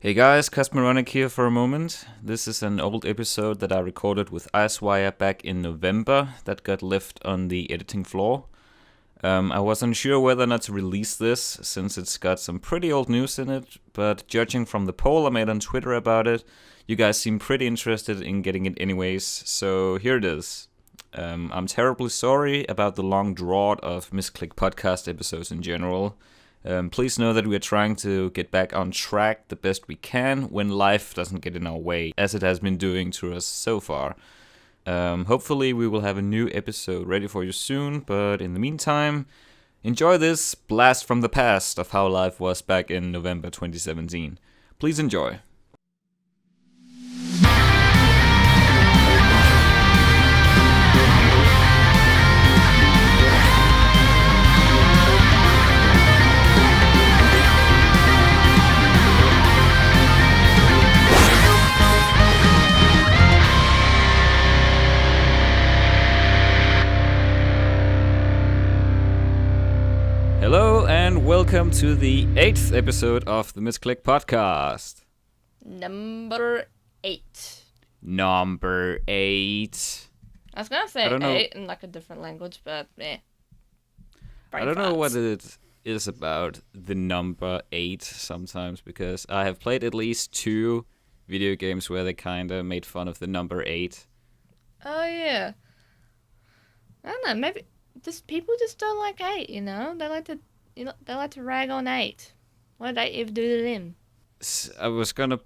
Hey guys, Cosmironic here for a moment. This is an old episode that I recorded with Icewire back in November that got left on the editing floor. I was unsure whether or not to release this since it's got some pretty old news in it, but judging from the poll I made on Twitter about it, you guys seem pretty interested in getting it anyways, so here it is. I'm terribly sorry about the long drought of Misclick Podcast episodes in general. Please know that we are trying to get back on track the best we can when life doesn't get in our way, as it has been doing to us so far. Hopefully we will have a new episode ready for you soon, but in the meantime, enjoy this blast from the past of how life was back in November 2017. Please enjoy. Hello and welcome to the 8th episode of the Misclick Podcast. Number 8. Number 8. I was gonna say 8 in like a different language, but I don't know what it is about the number 8 sometimes, because I have played at least 2 video games where they kinda made fun of the number 8. Oh yeah. I don't know, maybe people just don't like 8, you know? They like to rag on 8. What did 8 ever do to them? I was gonna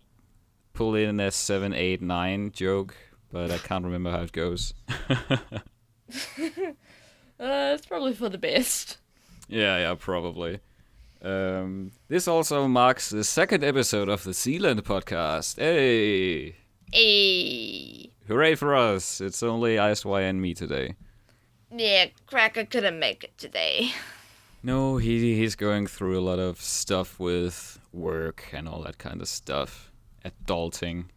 pull in a 7, 8, 9 joke, but I can't remember how it goes. It's probably for the best. Yeah, probably. This also marks the 2nd episode of the Zealand podcast. Hey! Hey! Hooray for us! It's only Icewire and me today. Yeah, Krakka couldn't make it today. No, he's going through a lot of stuff with work and all that kind of stuff. Adulting.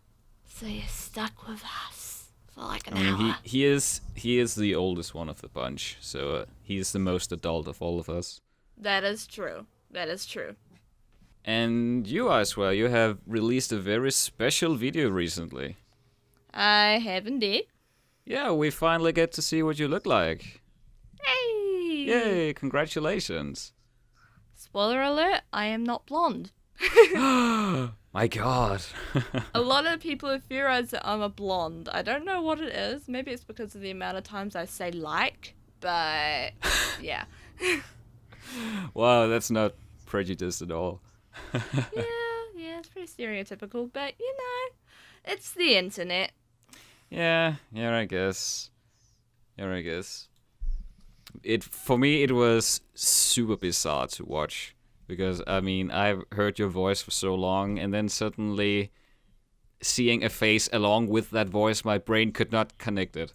So you're stuck with us for like an hour. hour. He is the oldest one of the bunch, so he's the most adult of all of us. That is true. That is true. And you, Icewire, you have released a very special video recently. I have indeed. Yeah, we finally get to see what you look like. Hey! Yay, congratulations. Spoiler alert, I am not blonde. My god. A lot of people have theorized that I'm a blonde. I don't know what it is. Maybe it's because of the amount of times I say like, but yeah. Wow, that's not prejudiced at all. yeah, it's pretty stereotypical, but you know, it's the internet. Yeah, I guess. For me, it was super bizarre to watch because I've heard your voice for so long, and then suddenly seeing a face along with that voice, my brain could not connect it.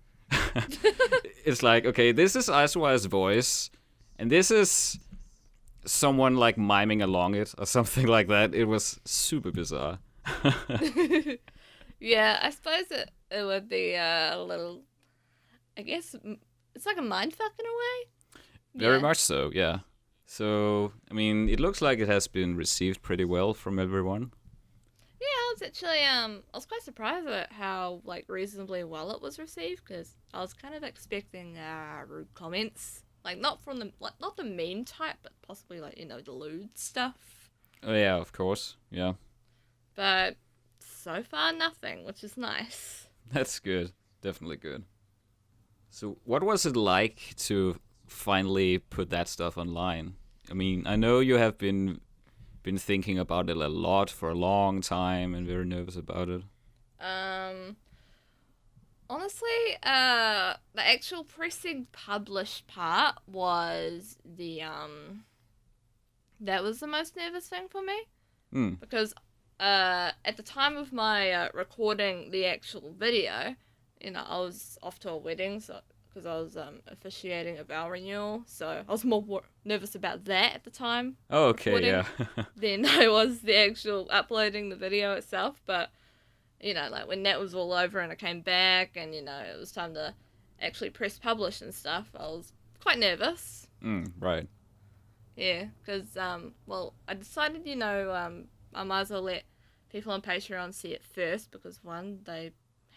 It's like, okay, this is Icewire's voice, and this is someone like miming along it or something like that. It was super bizarre. Yeah, I suppose it would be a little, I guess, it's like a mindfuck in a way. Very much so, yeah. So, it looks like it has been received pretty well from everyone. Yeah, I was actually, I was quite surprised at how, reasonably well it was received, because I was kind of expecting, rude comments. Not the meme type, but possibly, the lewd stuff. Oh, yeah, of course, yeah. But so far, nothing, which is nice. That's good. Definitely good. So, what was it like to finally put that stuff online? I know you have been thinking about it a lot for a long time and very nervous about it. Honestly, the actual pressing publish part was that was the most nervous thing for me. Because at the time of my recording the actual video, I was off to a wedding, because I was officiating a vow renewal, so I was more nervous about that at the time. Oh, okay, yeah. Than I was the actual uploading the video itself, but, when that was all over and I came back and, it was time to actually press publish and stuff, I was quite nervous. Right. Yeah, because, I decided, I might as well let people on Patreon see it first because, one, they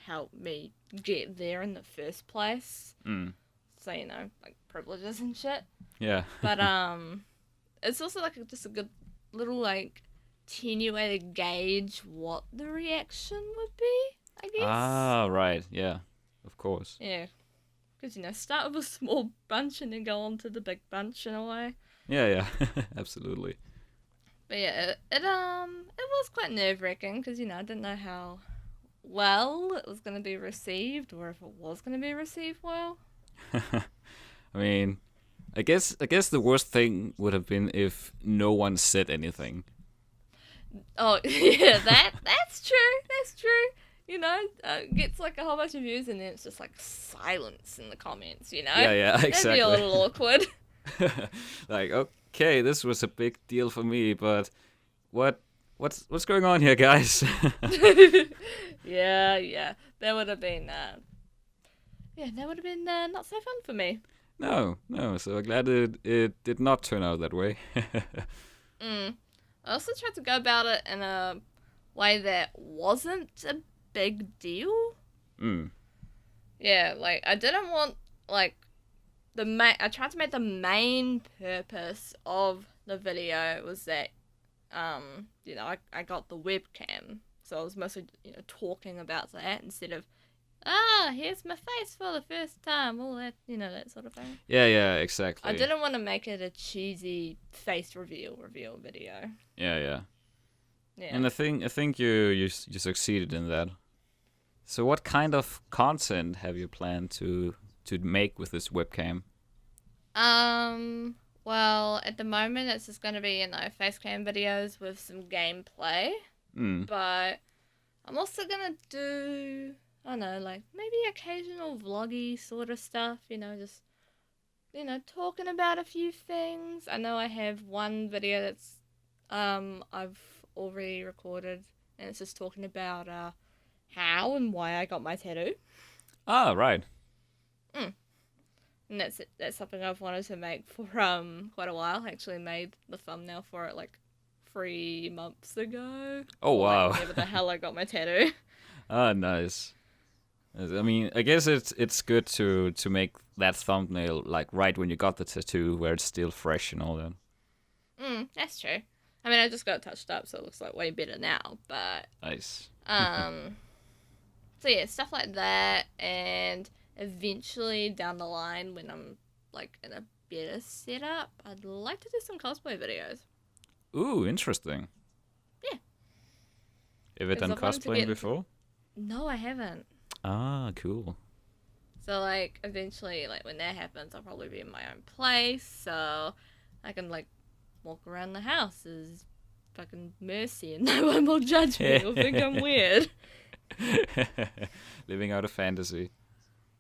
help me get there in the first place. So, you know, like privileges and shit. Yeah. But it's also like just a good little like attenuated gauge what the reaction would be, I guess. Ah, right. Yeah, of course. Yeah. Because, you know, start with a small bunch and then go on to the big bunch in a way. Yeah. Absolutely. But yeah, it was quite nerve-wracking because, you know, I didn't know how well it was going to be received or if it was going to be received well. I mean, I guess the worst thing would have been if no one said anything. Oh, yeah, that's true. That's true. You know, gets like a whole bunch of views and then it's just like silence in the comments, you know? Yeah, exactly. That'd be a little awkward. Like, okay, this was a big deal for me, but what's going on here, guys? Yeah. That would have been not so fun for me. No. So glad it did not turn out that way. I also tried to go about it in a way that wasn't a big deal. Yeah, like I didn't want like I tried to make the main purpose of the video was that you know, I got the webcam, so I was mostly, you know, talking about that instead of here's my face for the first time, all that, you know, that sort of thing. Yeah, exactly. I didn't want to make it a cheesy face reveal video. Yeah. And I think you succeeded in that. So what kind of content have you planned to make with this webcam? Well, at the moment it's just going to be, you know, face cam videos with some gameplay. But I'm also going to do, I don't know, like maybe occasional vloggy sort of stuff, you know, just, you know, talking about a few things. I know I have one video that's I've already recorded and it's just talking about how and why I got my tattoo. Ah, right. And that's something I've wanted to make for quite a while. I actually made the thumbnail for it like 3 months ago. Oh, wow. Like, whenever the hell I got my tattoo. Ah, nice. I mean, I guess it's good to make that thumbnail like right when you got the tattoo, where it's still fresh and all that. That's true. I mean, I just got it touched up, so it looks like way better now. But Nice. So yeah, stuff like that, and eventually down the line, when I'm like in a better setup, I'd like to do some cosplay videos. Ooh, interesting. Yeah. Have you done cosplaying before? No, I haven't. Ah, cool. So like eventually, like when that happens, I'll probably be in my own place, so I can like walk around the house as fucking Mercy, and no one will judge me or think I'm weird. Living out a fantasy.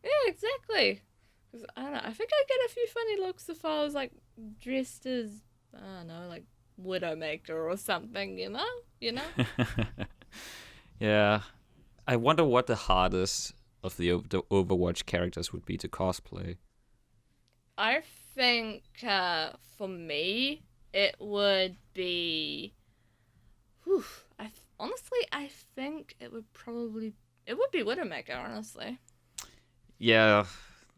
Yeah, exactly. 'Cause, I don't know, I think I'd get a few funny looks if I was like dressed as, I don't know, like Widowmaker or something, you know? Yeah. I wonder what the hardest of the Overwatch characters would be to cosplay. I think for me it would be, honestly I think it would be Widowmaker, honestly. Yeah.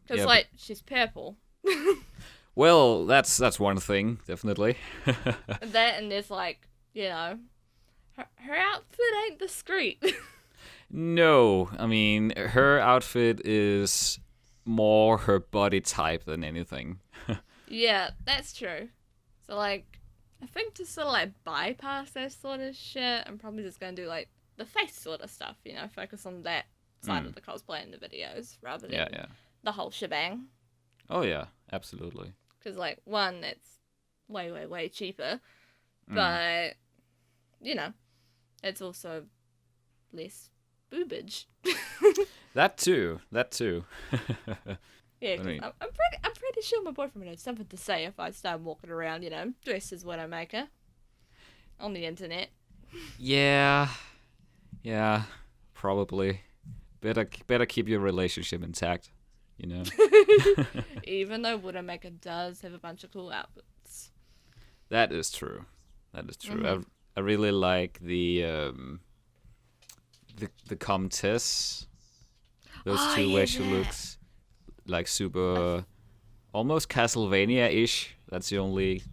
Because like she's purple. Well, that's one thing, definitely. That, and there's like, you know, her outfit ain't discreet. No, I mean, her outfit is more her body type than anything. Yeah, that's true. So like, I think to sort of like bypass that sort of shit, I'm probably just gonna do like the face sort of stuff, you know, focus on that side of the cosplay in the videos rather than the whole shebang. Oh yeah, absolutely. Because like, one, it's way cheaper, but you know, it's also less boobage. That too. Yeah, cause I'm pretty sure my boyfriend would have something to say if I started walking around, you know, dressed as Widowmaker on the internet. Yeah, probably. Better keep your relationship intact, you know. Even though Widowmaker does have a bunch of cool outfits. That is true. Mm-hmm. I really like the the Comtesse. Those two where she looks like super, almost Castlevania-ish. That's the only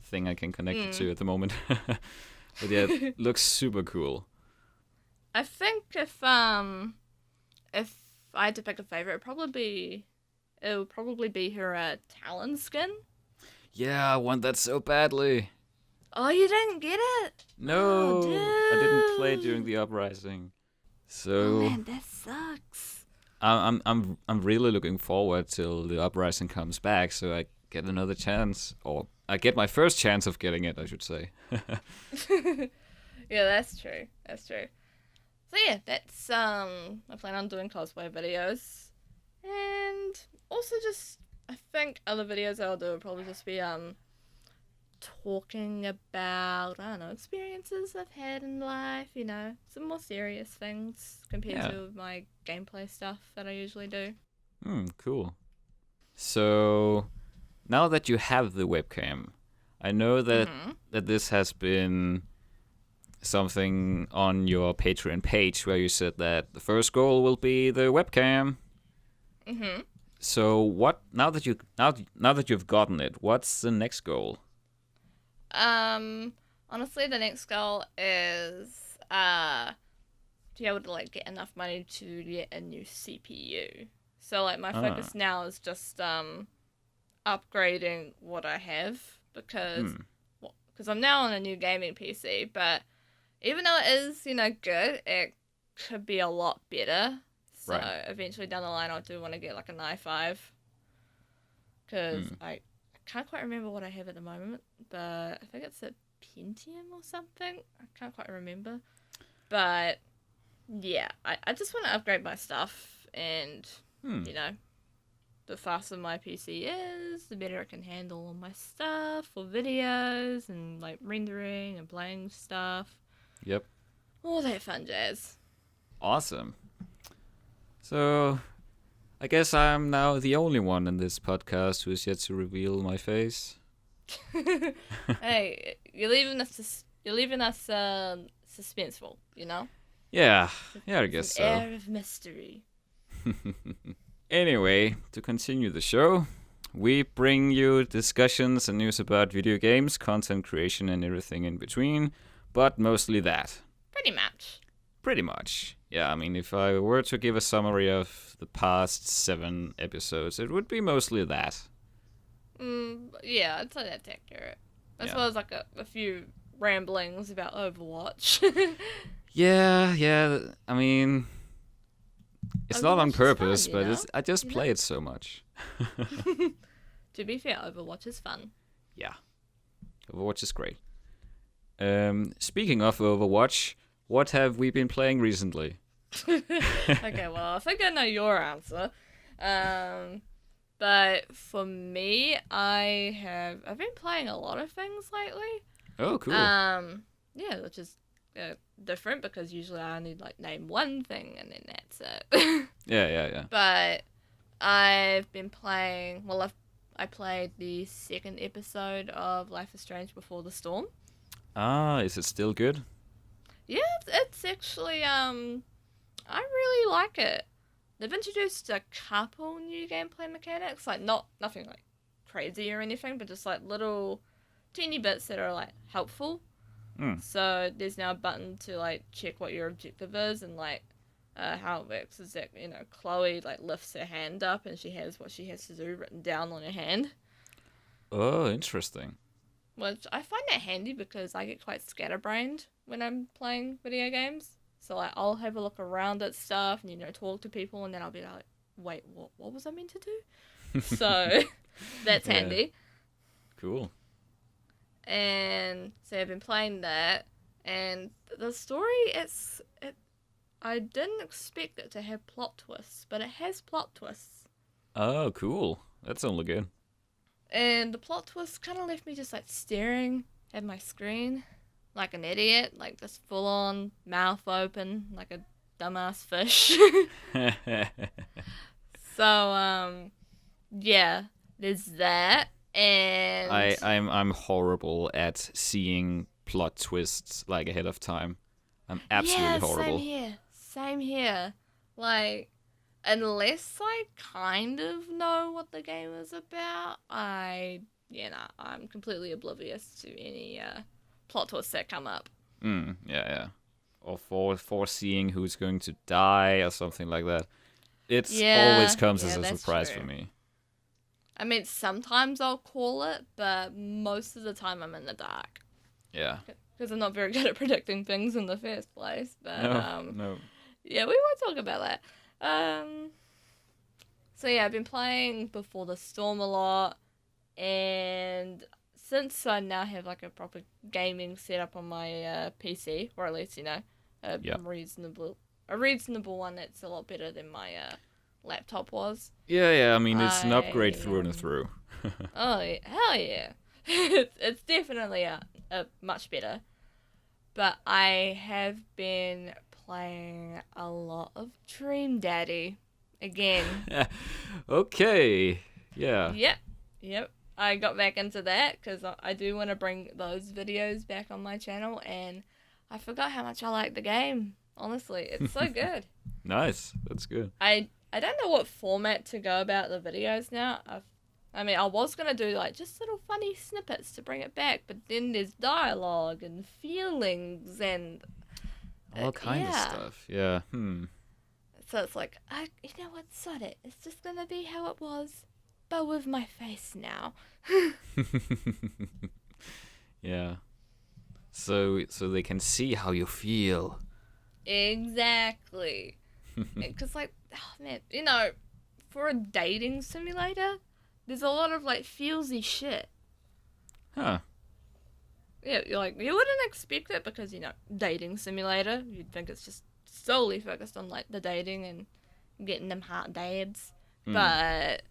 thing I can connect it to at the moment. But yeah, it looks super cool. I think if I had to pick a favorite, it would probably be her Talon skin. Yeah, I want that so badly. Oh, you didn't get it? No, oh, I didn't play during the uprising. So oh man, that sucks. I'm really looking forward till the uprising comes back, so I get another chance, or I get my first chance of getting it, I should say. Yeah, that's true. That's true. So yeah, that's I plan on doing cosplay videos, and also just I think other videos I'll do will probably just be talking about, I don't know, experiences I've had in life, you know, some more serious things compared to my gameplay stuff that I usually do. Cool. So, now that you have the webcam, I know that that this has been something on your Patreon page where you said that the first goal will be the webcam. So, what now that you've gotten it, what's the next goal? Honestly, the next goal is to be able to like get enough money to get a new CPU. So like my focus now is just upgrading what I have because I'm now on a new gaming PC, but even though it is, you know, good, it could be a lot better. So eventually down the line, I do want to get like an i5 because I can't quite remember what I have at the moment, but I think it's a Pentium or something. I can't quite remember. But yeah, I just want to upgrade my stuff, and you know, the faster my PC is, the better it can handle all my stuff for videos and like rendering and playing stuff. Yep. All that fun jazz. Awesome. So, I guess I'm now the only one in this podcast who is yet to reveal my face. Hey, you're leaving us suspenseful, you know? Yeah, I guess so. Air of mystery. Anyway, to continue the show, we bring you discussions and news about video games, content creation, and everything in between, but mostly that. Pretty much. Yeah, I mean, if I were to give a summary of the past 7 episodes, it would be mostly that. Yeah, I'd say that's accurate. As well as like a few ramblings about Overwatch. Yeah, I mean, it's not on purpose, fun, but know? I just play it so much. To be fair, Overwatch is fun. Yeah, Overwatch is great. Speaking of Overwatch, what have we been playing recently? Okay, well, I think I know your answer. But for me, I've been playing a lot of things lately. Oh, cool. Yeah, which is different because usually I only like name one thing and then that's it. Yeah. But I've been playing. Well, I played the 2nd episode of Life is Strange Before the Storm. Is it still good? Yeah, it's actually I really like it. They've introduced a couple new gameplay mechanics, like nothing like crazy or anything, but just like little teeny bits that are like helpful. So there's now a button to like check what your objective is, and like how it works is that, you know, Chloe like lifts her hand up and she has what she has to do written down on her hand. Oh, interesting. Which I find that handy because I get quite scatterbrained when I'm playing video games. So like I'll have a look around at stuff and, you know, talk to people, and then I'll be like, wait, what was I meant to do? So that's handy. Cool. And so I've been playing that, and the story I didn't expect it to have plot twists, but it has plot twists. Oh, cool. That's only good. And the plot twist kind of left me just like staring at my screen like an idiot, like this full on mouth open like a dumbass fish. So yeah, there's that. And I'm horrible at seeing plot twists like ahead of time. I'm absolutely horrible. same here. Like, unless I kind of know what the game is about, I'm completely oblivious to any plot twists that come up. Yeah. Or foreseeing who's going to die or something like that. It always comes as a surprise for me. I mean, sometimes I'll call it, but most of the time I'm in the dark. Yeah. Because I'm not very good at predicting things in the first place. But, no. Yeah, we won't talk about that. So yeah, I've been playing Before the Storm a lot, and since I now have like a proper gaming setup on my PC, or at least a reasonable one that's a lot better than my laptop was. Yeah. I mean, it's an upgrade through and through. Oh yeah, hell yeah! it's definitely a much better. But I have been playing a lot of Dream Daddy again. Okay. Yeah. Yep. I got back into that because I do want to bring those videos back on my channel, and I forgot how much I like the game. Honestly, it's so good. Nice. That's good. I don't know what format to go about the videos now. I was going to do like just little funny snippets to bring it back, but then there's dialogue and feelings and all kind of stuff. Yeah. So it's like, you know what, sod it. It's just going to be how it was, but with my face now. Yeah. So they can see how you feel. Exactly. Because like, oh man, for a dating simulator, there's a lot of like feelsy shit. Huh. Yeah, you wouldn't expect it because, dating simulator, you'd think it's just solely focused on like the dating and getting them hot dabs. But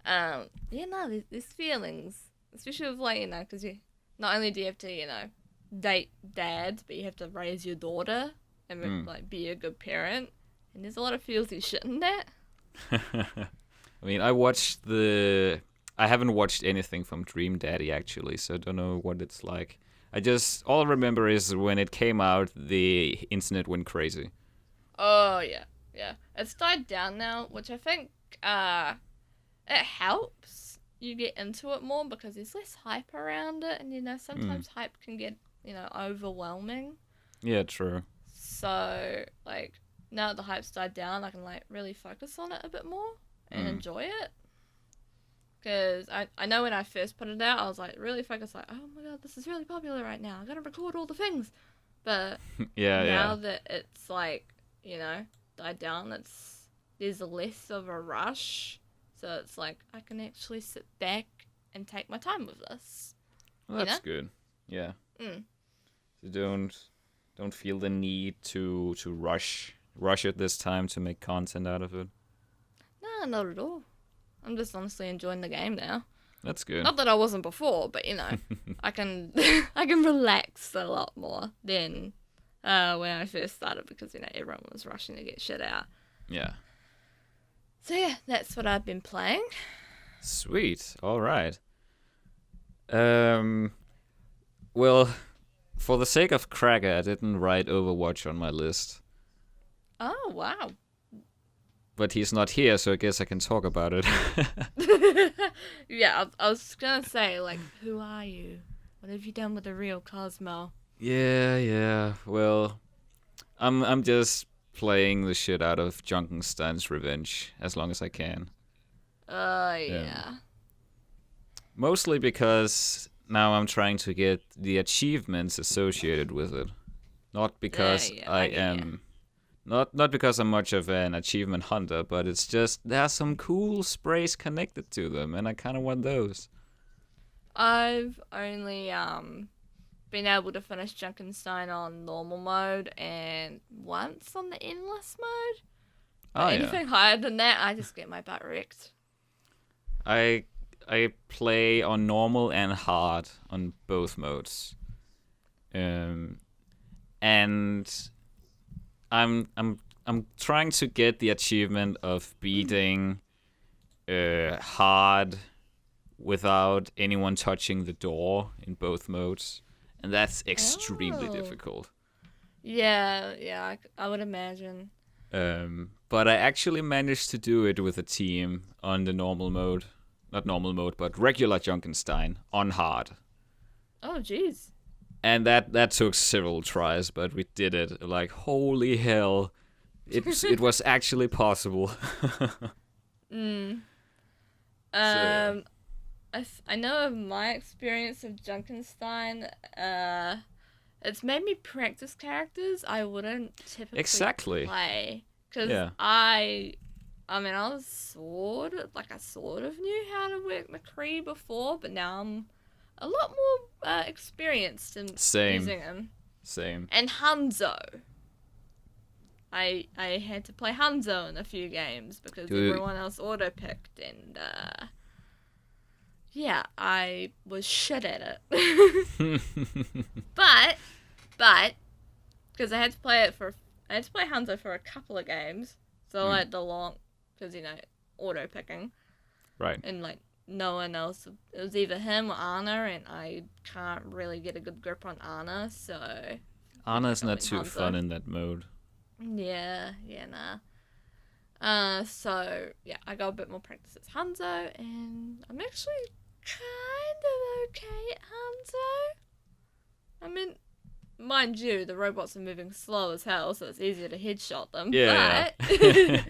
there's feelings, especially with like, because you not only do you have to date dads, but you have to raise your daughter and like be a good parent, and there's a lot of feelsy shit in that. I mean, I haven't watched anything from Dream Daddy actually, so I don't know what it's like. All I remember is when it came out, the internet went crazy. Oh yeah. It's died down now, which I think it helps you get into it more because there's less hype around it, and sometimes hype can get overwhelming. Yeah, true. So like now that the hype's died down, I can like really focus on it a bit more and enjoy it. Because I know when I first put it out, I was like really focused, like, oh my god, this is really popular right now. I gotta record all the things. But now that it's like, died down, there's less of a rush. So it's like I can actually sit back and take my time with this. Well, that's good. Yeah. You don't feel the need to rush it this time to make content out of it. No, not at all. I'm just honestly enjoying the game now. That's good. Not that I wasn't before, but I can relax a lot more than when I first started because everyone was rushing to get shit out. Yeah. So yeah, that's what I've been playing. Sweet. All right. Well, for the sake of Krakka, I didn't write Overwatch on my list. Oh wow. But he's not here, so I guess I can talk about it. Yeah, I was gonna say, like, who are you? What have you done with the real Cosmo? Yeah. Well, I'm just playing the shit out of Junkenstein's Revenge as long as I can. Yeah. Mostly because now I'm trying to get the achievements associated with it. Not because I am... Not because I'm much of an achievement hunter, but it's just there are some cool sprays connected to them, and I kind of want those. I've only been able to finish Junkenstein on normal mode and once on the endless mode. But anything higher than that, I just get my butt wrecked. I play on normal and hard on both modes, and I'm trying to get the achievement of beating hard without anyone touching the door in both modes, and that's extremely difficult. Yeah, I would imagine. But I actually managed to do it with a team on the normal mode. Not normal mode, but regular Junkenstein on hard. Oh, jeez. And that took several tries, but we did it. Like, holy hell. It was actually possible. I know of my experience of Junkenstein, it's made me practice characters I wouldn't typically play. Because I was sort of knew how to work McCree before, but now I'm a lot more experienced in using him. Same. And Hanzo. I had to play Hanzo in a few games because everyone else auto-picked, and I was shit at it. but because I had to play Hanzo for a couple of games, so because auto-picking. Right. And no one else, it was either him or Anna, and I can't really get a good grip on Anna, so... Anna's not too fun in that mode. Yeah, nah. I got a bit more practice as Hanzo, and I'm actually kind of okay at Hanzo. I mean, mind you, the robots are moving slow as hell, so it's easier to headshot them. Yeah. But...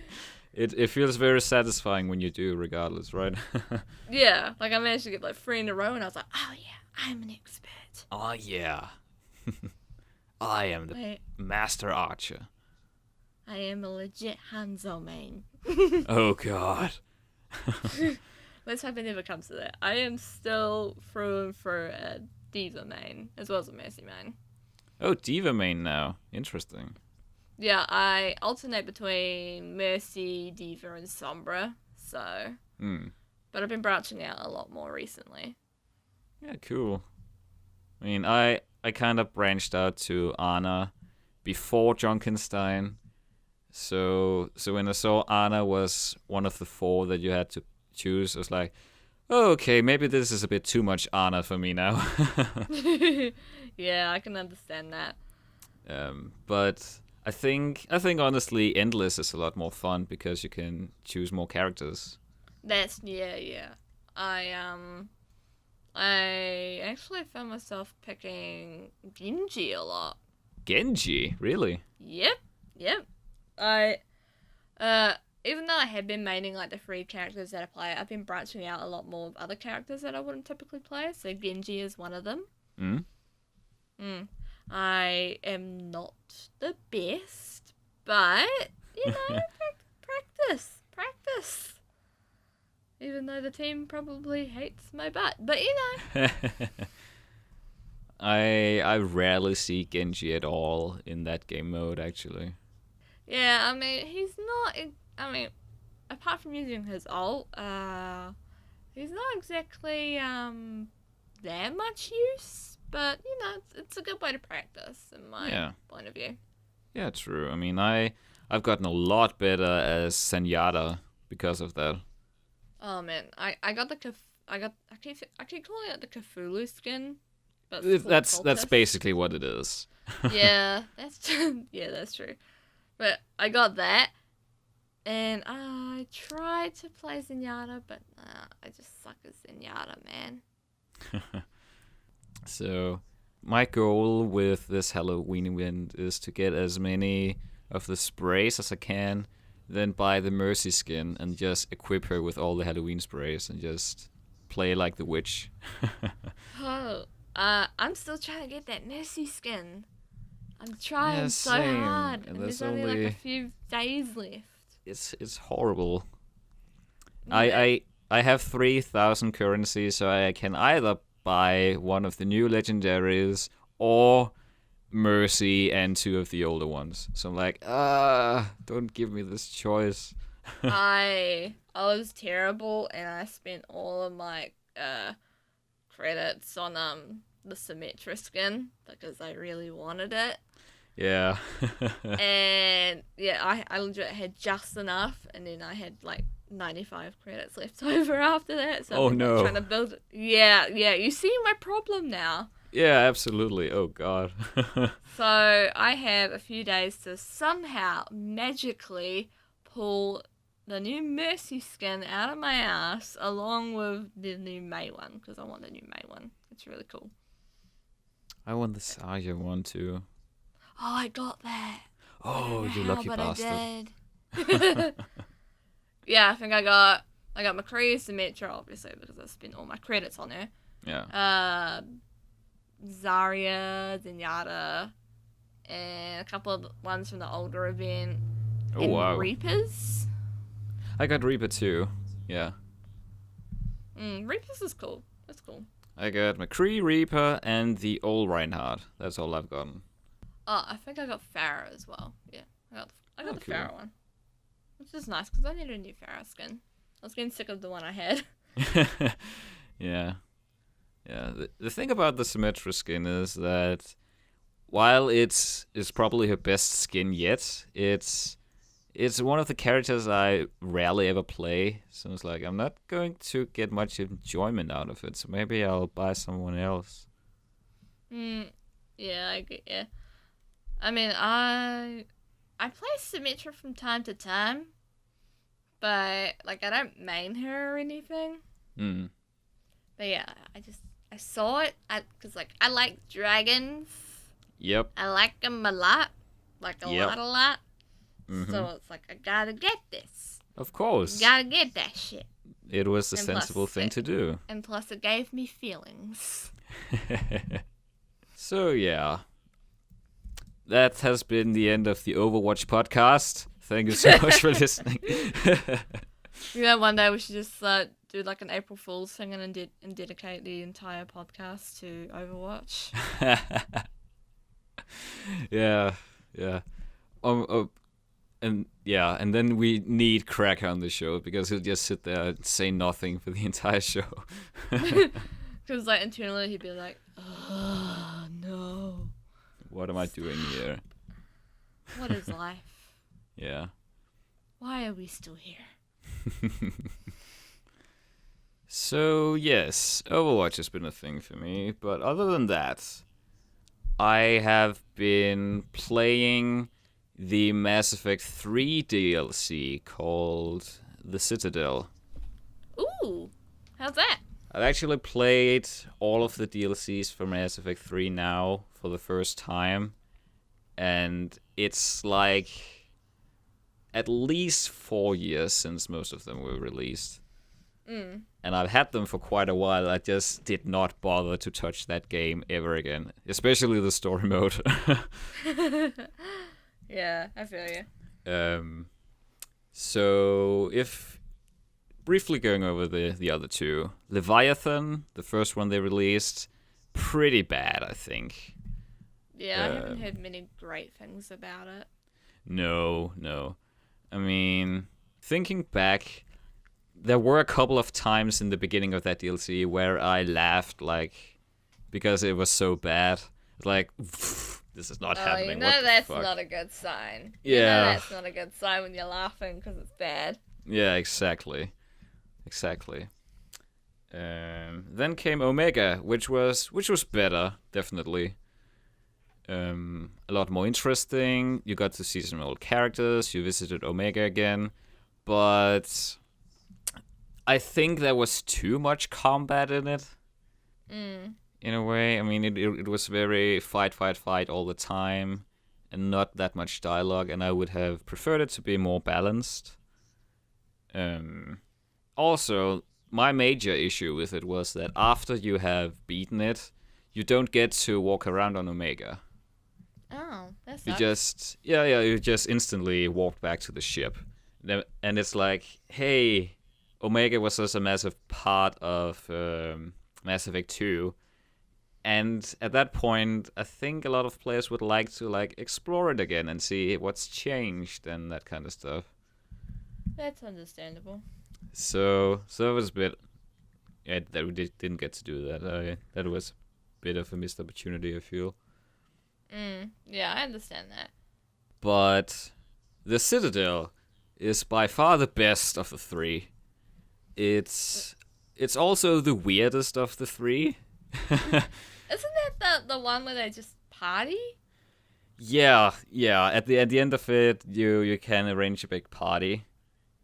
It feels very satisfying when you do, regardless, right? Yeah, I managed to get 3 in a row, and I was like, oh yeah, I'm an expert. Oh yeah. I am the master archer. I am a legit Hanzo main. Oh god. Let's hope it never comes to that. I am still through and through a Diva main, as well as a Mercy main. Oh, Diva main now. Interesting. Yeah, I alternate between Mercy, Diva, and Sombra, so... But I've been branching out a lot more recently. Yeah, cool. I mean, I kind of branched out to Anna before Junkenstein. So when I saw Anna was one of the 4 that you had to choose, I was like, oh, okay, maybe this is a bit too much Anna for me now. Yeah, I can understand that. But I think honestly, Endless is a lot more fun because you can choose more characters. Yeah. I actually found myself picking Genji a lot. Genji, really? Yep. Even though I have been maining the 3 characters that I play, I've been branching out a lot more of other characters that I wouldn't typically play. So Genji is one of them. I am not the best, but practice. Even though the team probably hates my butt, but I rarely see Genji at all in that game mode, actually. Yeah, I mean, he's not... apart from using his ult, he's not exactly that much use, but, it's a good way to practice, in my point of view. Yeah, true. I mean, I've gotten a lot better as Zenyatta because of that. Oh man, I keep calling it the Cthulhu skin, but that's basically what it is. Yeah, that's true. But I got that, and I tried to play Zenyatta, but I just suck at Zenyatta, man. So, my goal with this Halloween event is to get as many of the sprays as I can, then buy the Mercy skin and just equip her with all the Halloween sprays and just play like the witch. I'm still trying to get that Mercy skin. I'm trying so hard, and there's only a few days left. It's horrible. Yeah. I have 3,000 currency, so I can either buy one of the new legendaries or Mercy and 2 of the older ones. So I'm like, don't give me this choice. I was terrible, and I spent all of my credits on the Symmetra skin because I really wanted it. Yeah. And yeah, I legit had just enough, and then I had 95 credits left over after that. So I'm trying to build it. Yeah. You see my problem now. Yeah, absolutely. Oh, God. So I have a few days to somehow magically pull the new Mercy skin out of my ass along with the new May one, because I want the new May one. It's really cool. I want the Saya one too. Oh, I got that. Oh, you lucky bastard. I did. Yeah, I think I got McCree, Symmetra, obviously, because I spent all my credits on her. Yeah. Zarya, Zenyatta, and a couple of ones from the older event. Oh, and wow. Reapers. I got Reaper too. Yeah. Reapers is cool. That's cool. I got McCree, Reaper, and the old Reinhardt. That's all I've gotten. Oh, I think I got Pharah as well. Yeah, I got the cool. Pharah one, which is nice because I need a new Pharah skin. I was getting sick of the one I had. Yeah. Yeah. The thing about the Symmetra skin is that while it's probably her best skin yet, it's one of the characters I rarely ever play. So it's like I'm not going to get much enjoyment out of it. So maybe I'll buy someone else. Yeah, I get. Yeah. I mean, I play Symmetra from time to time, but like I don't main her or anything. But yeah, I saw it because like I like dragons. Yep. I like them a lot, like a lot. Mm-hmm. So it's like I gotta get this. Of course. Gotta get that shit. It was the sensible thing to do. And plus, it gave me feelings. So yeah. That has been the end of the Overwatch podcast. Thank you so much for listening. One day we should just do like an April Fool's thing and dedicate the entire podcast to Overwatch. Yeah. And then we need Krakka on the show because he'll just sit there and say nothing for the entire show. Because like internally he'd be like, "Oh no. What am I doing here? What is life? Yeah. Why are we still here?" So, yes, Overwatch has been a thing for me, but other than that, I have been playing the Mass Effect 3 DLC called The Citadel. Ooh, how's that? I've actually played all of the DLCs for Mass Effect 3 now for the first time, and it's like at least 4 years since most of them were released. And I've had them for quite a while. I just did not bother to touch that game ever again, especially the story mode. Yeah, I feel you. So if briefly going over the other two, Leviathan, the first one they released, pretty bad, I think. Yeah, I haven't heard many great things about it. No. I mean, thinking back, there were a couple of times in the beginning of that DLC where I laughed, like, because it was so bad. Like, this is not happening. You know what that's the fuck? not a good sign. Yeah. You know that's not a good sign when you're laughing because it's bad. Yeah, exactly. Then came Omega, which was better, definitely. A lot more interesting. You got to see some old characters. You visited Omega again, but I think there was too much combat in it. In a way, I mean, it was very fight all the time, and not that much dialogue. And I would have preferred it to be more balanced. Also, my major issue with it was that after you have beaten it, you don't get to walk around on Omega. Oh, that's You just instantly walked back to the ship. And it's like, hey, Omega was such a massive part of Mass Effect 2. And at that point, I think a lot of players would like to explore it again and see what's changed and that kind of stuff. That's understandable. So it was a bit... Yeah, that we didn't get to do that. That was a bit of a missed opportunity, I feel. Yeah, I understand that. But the Citadel is by far the best of the three. It's also the weirdest of the three. Isn't that the one where they just party? Yeah. At the end of it, you can arrange a big party.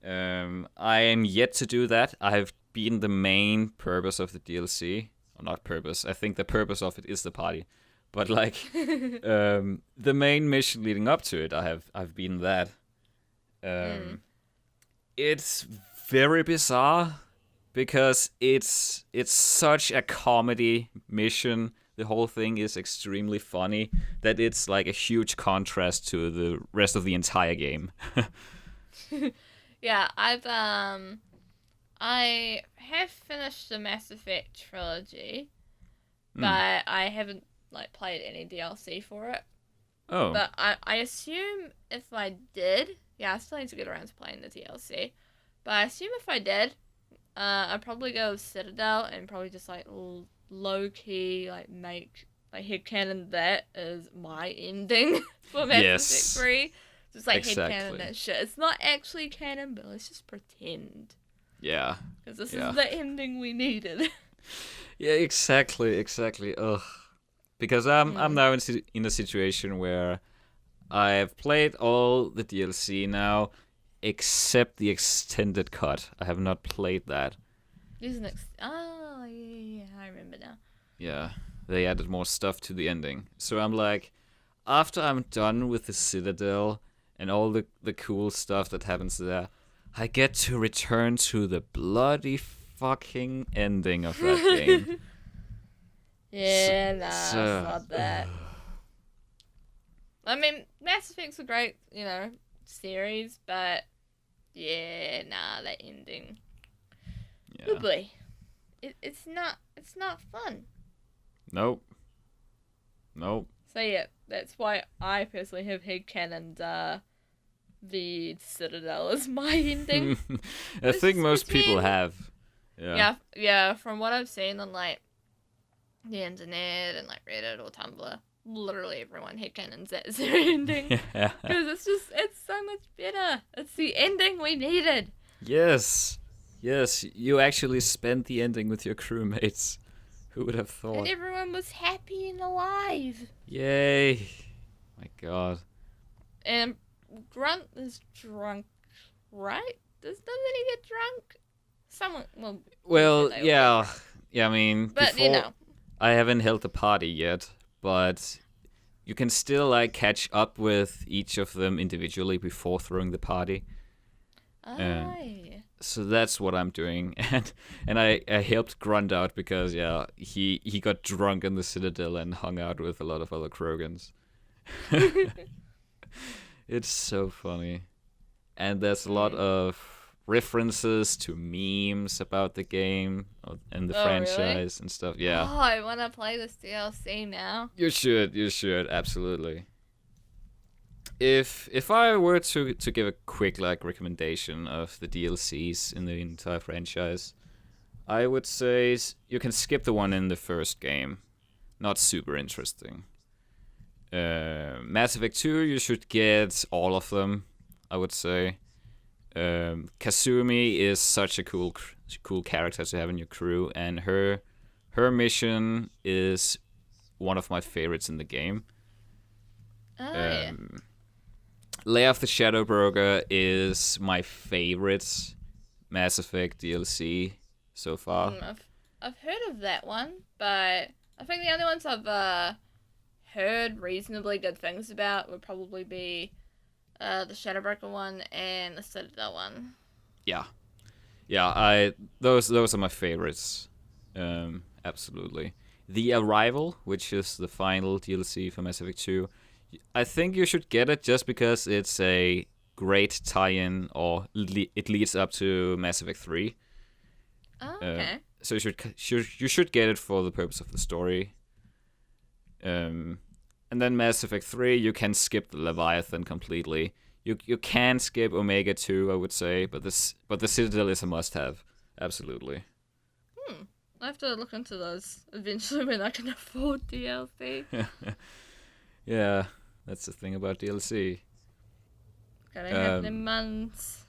I am yet to do that. I have been the main purpose of the DLC. Or not purpose. I think the purpose of it is the party. But like the main mission leading up to it, I've been that. It's very bizarre because it's such a comedy mission. The whole thing is extremely funny that it's like a huge contrast to the rest of the entire game. Yeah, I have finished the Mass Effect trilogy, but I haven't like played any DLC for it. Oh. But I assume if I did, I still need to get around to playing the DLC. But I assume if I did, I'd probably go with Citadel and probably just like low key like make like headcanon that is my ending for Mass Effect 3. Just like headcanon that shit. It's not actually canon, but let's just pretend. Yeah. Because this is the ending we needed. Yeah, exactly. Ugh. Because I'm now in a situation where I've played all the DLC now, except the extended cut. I have not played that. There's an I remember now. Yeah, they added more stuff to the ending. So I'm like, after I'm done with the Citadel and all the cool stuff that happens there, I get to return to the bloody fucking ending of that game. It's not that. I mean, Mass Effect's a great, series, but that ending. Yeah. Oh boy. It's not fun. Nope. So yeah, that's why I personally have headcanoned the Citadel as my ending. I think most people have. Yeah, from what I've seen on like the internet and like Reddit or Tumblr, literally everyone headcanons that as their ending. Yeah. Because it's so much better. It's the ending we needed. Yes, you actually spent the ending with your crewmates. Who would have thought? And everyone was happy and alive. Yay. My god. And Grunt is drunk, right? Doesn't he get drunk? Someone, well, yeah, I mean, but before, I haven't held the party yet, but you can still like catch up with each of them individually before throwing the party. So that's what I'm doing, and I helped Grunt out because he got drunk in the Citadel and hung out with a lot of other Krogans. It's so funny, and there's a lot of references to memes about the game and the franchise and stuff. Yeah. Oh, I want to play this DLC now. You should absolutely. If I were to give a quick like recommendation of the DLCs in the entire franchise, I would say you can skip the one in the first game. Not super interesting. Mass Effect 2, you should get all of them, I would say. Kasumi is such a cool character to have in your crew, and her mission is one of my favorites in the game. Lair of the Shadow Broker is my favorite Mass Effect DLC so far. I've heard of that one, but I think the only ones I've heard reasonably good things about would probably be the Shadow Broker one and the Citadel one. Yeah. Those are my favorites. Absolutely. The Arrival, which is the final DLC for Mass Effect 2, I think you should get it just because it's a great tie-in, or it leads up to Mass Effect 3. Oh, okay. So you should get it for the purpose of the story. And then Mass Effect 3, you can skip the Leviathan completely. You can skip Omega 2, I would say, but the Citadel is a must-have. Absolutely. I have to look into those eventually when I can afford DLC. Yeah, that's the thing about DLC. Gotta have them months.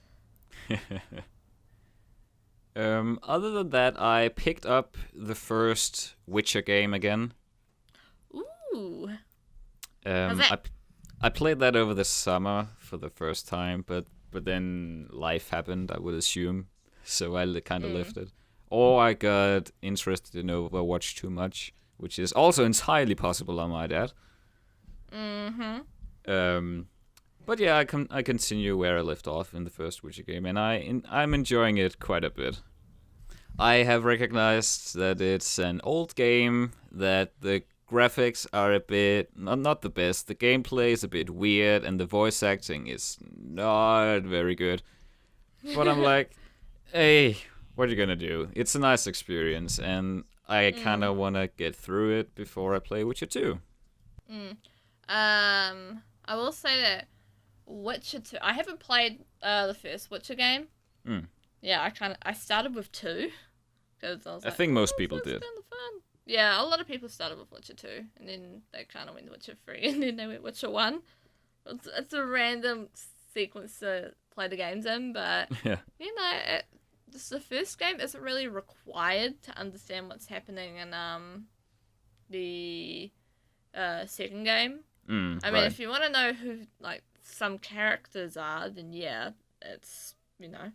Other than that, I picked up the first Witcher game again. Ooh. I played that over the summer for the first time, but then life happened, I would assume, so I kind of left it. Or I got interested in Overwatch too much, which is also entirely possible, I might add. But yeah, I continue where I left off in the first Witcher game, and I'm enjoying it quite a bit. I have recognized that it's an old game, that the graphics are a bit not the best. The gameplay is a bit weird, and the voice acting is not very good. But I'm like, hey, what are you gonna do? It's a nice experience, and I kind of want to get through it before I play Witcher 2. I will say that Witcher 2... I haven't played the first Witcher game. Yeah, I started with 2. Cause I think most people did. Kind of fun. Yeah, a lot of people started with Witcher 2, and then they kind of went to Witcher 3, and then they went Witcher 1. It's a random sequence to play the games in, but, you know, the first game isn't really required to understand what's happening in the second game. I mean, if you want to know who, like, some characters are, then yeah, it's, you know,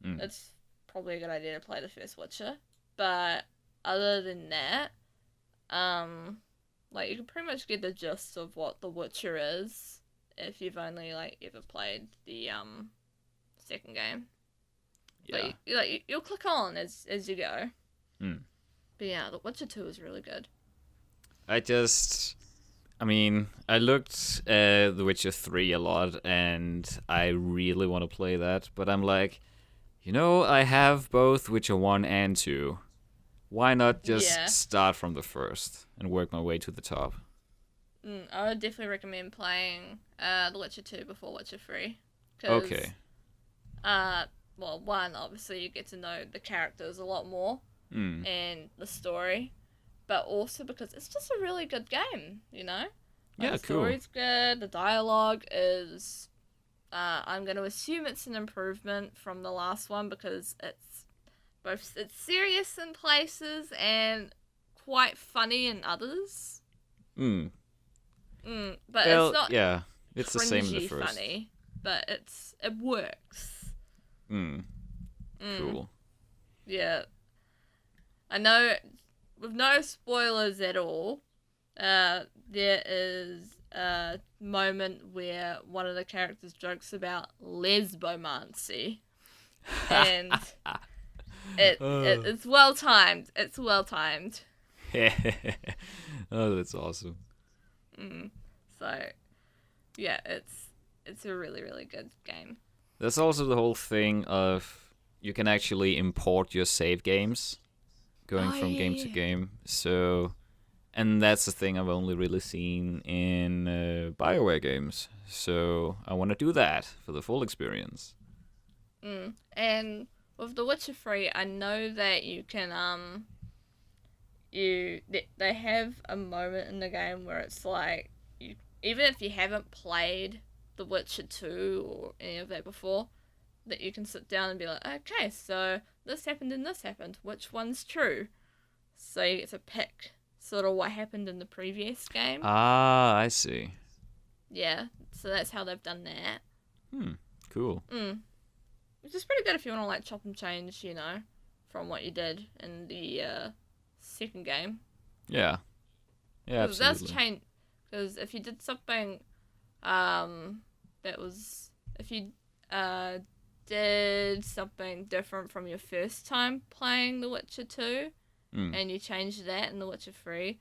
it's probably a good idea to play the first Witcher. But other than that, like, you can pretty much get the gist of what The Witcher is if you've only, like, ever played the second game. Yeah. But you'll click on as you go. But yeah, The Witcher 2 is really good. I looked at The Witcher 3 a lot, and I really want to play that, but I'm like, you know, I have both Witcher 1 and 2. Why not just start from the first and work my way to the top? I would definitely recommend playing The Witcher 2 before Witcher 3. Okay. Well, one, obviously you get to know the characters a lot more and the story, but also because it's just a really good game, you know? Like, the story's good, the dialogue is... I'm going to assume it's an improvement from the last one because it's serious in places and quite funny in others. But it's not it's the same in the first. Funny, but it works. Cool. Yeah. I know, with no spoilers at all, there is a moment where one of the characters jokes about lesbomancy, and it's well timed. It's well timed. Oh, that's awesome. So, yeah, it's a really, really good game. There's also the whole thing of you can actually import your save games, going from game to game. So. And that's the thing I've only really seen in BioWare games. So I want to do that for the full experience. And with The Witcher 3, I know that you can, they have a moment in the game where it's like, even if you haven't played The Witcher 2 or any of that before, that you can sit down and be like, okay, so this happened and this happened. Which one's true? So you get to pick sort of what happened in the previous game. Ah, I see. Yeah, so that's how they've done that. Cool. Which is pretty good if you want to, like, chop and change, you know, from what you did in the second game. Yeah. Yeah, absolutely. It does change, because if you did something if you did something different from your first time playing The Witcher 2, and you change that in The Witcher 3,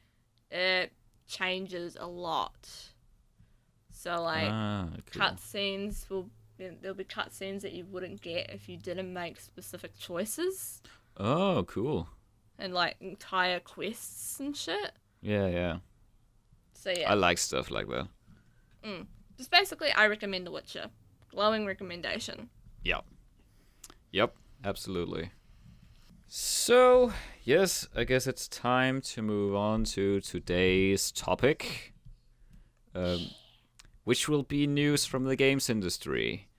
it changes a lot. So, like, cool. cutscenes there'll be cutscenes that you wouldn't get if you didn't make specific choices. Oh, cool. And, like, entire quests and shit. Yeah. So, yeah. I like stuff like that. Just basically, I recommend The Witcher. Glowing recommendation. Yep, absolutely. So, yes, I guess it's time to move on to today's topic, which will be news from the games industry.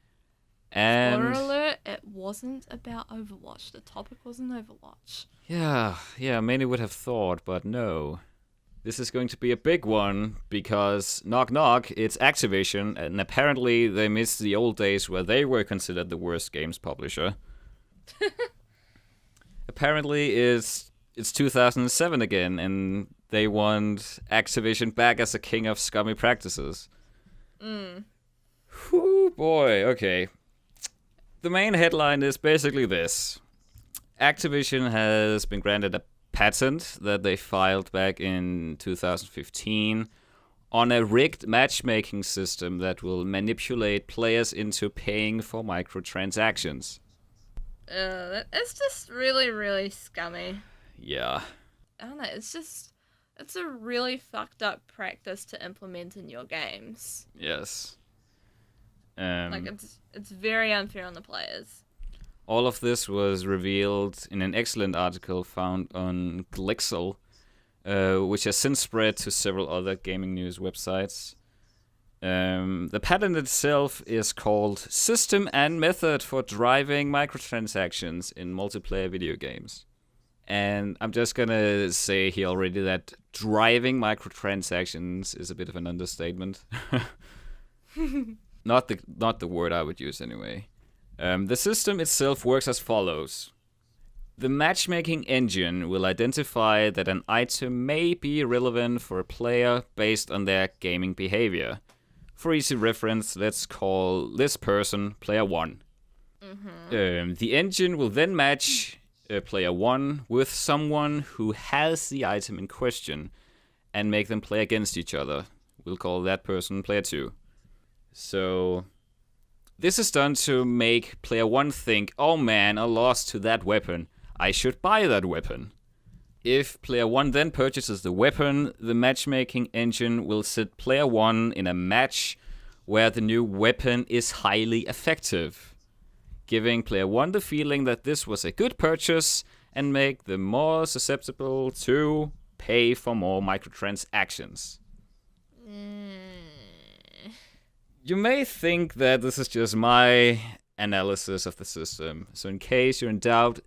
And spoiler alert, it wasn't about Overwatch. The topic wasn't Overwatch. Yeah, many would have thought, but no. This is going to be a big one because, knock knock, it's Activision, and apparently they missed the old days where they were considered the worst games publisher. Apparently it's 2007 again, and they want Activision back as a king of scummy practices. Whew, boy, okay. The main headline is basically this. Activision has been granted a patent that they filed back in 2015 on a rigged matchmaking system that will manipulate players into paying for microtransactions. It's just really, really scummy. Yeah. I don't know, it's a really fucked up practice to implement in your games. Yes. It's very unfair on the players. All of this was revealed in an excellent article found on Glixel, which has since spread to several other gaming news websites. The patent itself is called System and Method for Driving Microtransactions in Multiplayer Video Games. And I'm just gonna say here already that driving microtransactions is a bit of an understatement. Not the word I would use anyway. The system itself works as follows. The matchmaking engine will identify that an item may be relevant for a player based on their gaming behavior. For easy reference, let's call this person player 1. The engine will then match player 1 with someone who has the item in question and make them play against each other. We'll call that person player 2. So this is done to make player 1 think, oh man, I lost to that weapon. I should buy that weapon. If player 1 then purchases the weapon, the matchmaking engine will set player 1 in a match where the new weapon is highly effective, giving player 1 the feeling that this was a good purchase and make them more susceptible to pay for more microtransactions. You may think that this is just my analysis of the system, so in case you're in doubt,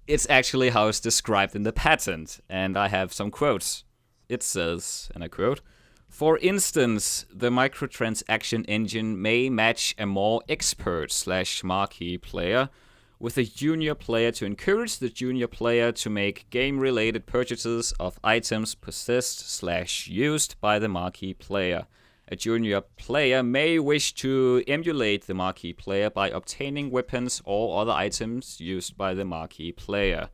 it's actually how it's described in the patent, and I have some quotes. It says, and I quote, "For instance, the microtransaction engine may match a more expert/marquee player with a junior player to encourage the junior player to make game-related purchases of items possessed/used by the marquee player. A junior player may wish to emulate the marquee player by obtaining weapons or other items used by the marquee player.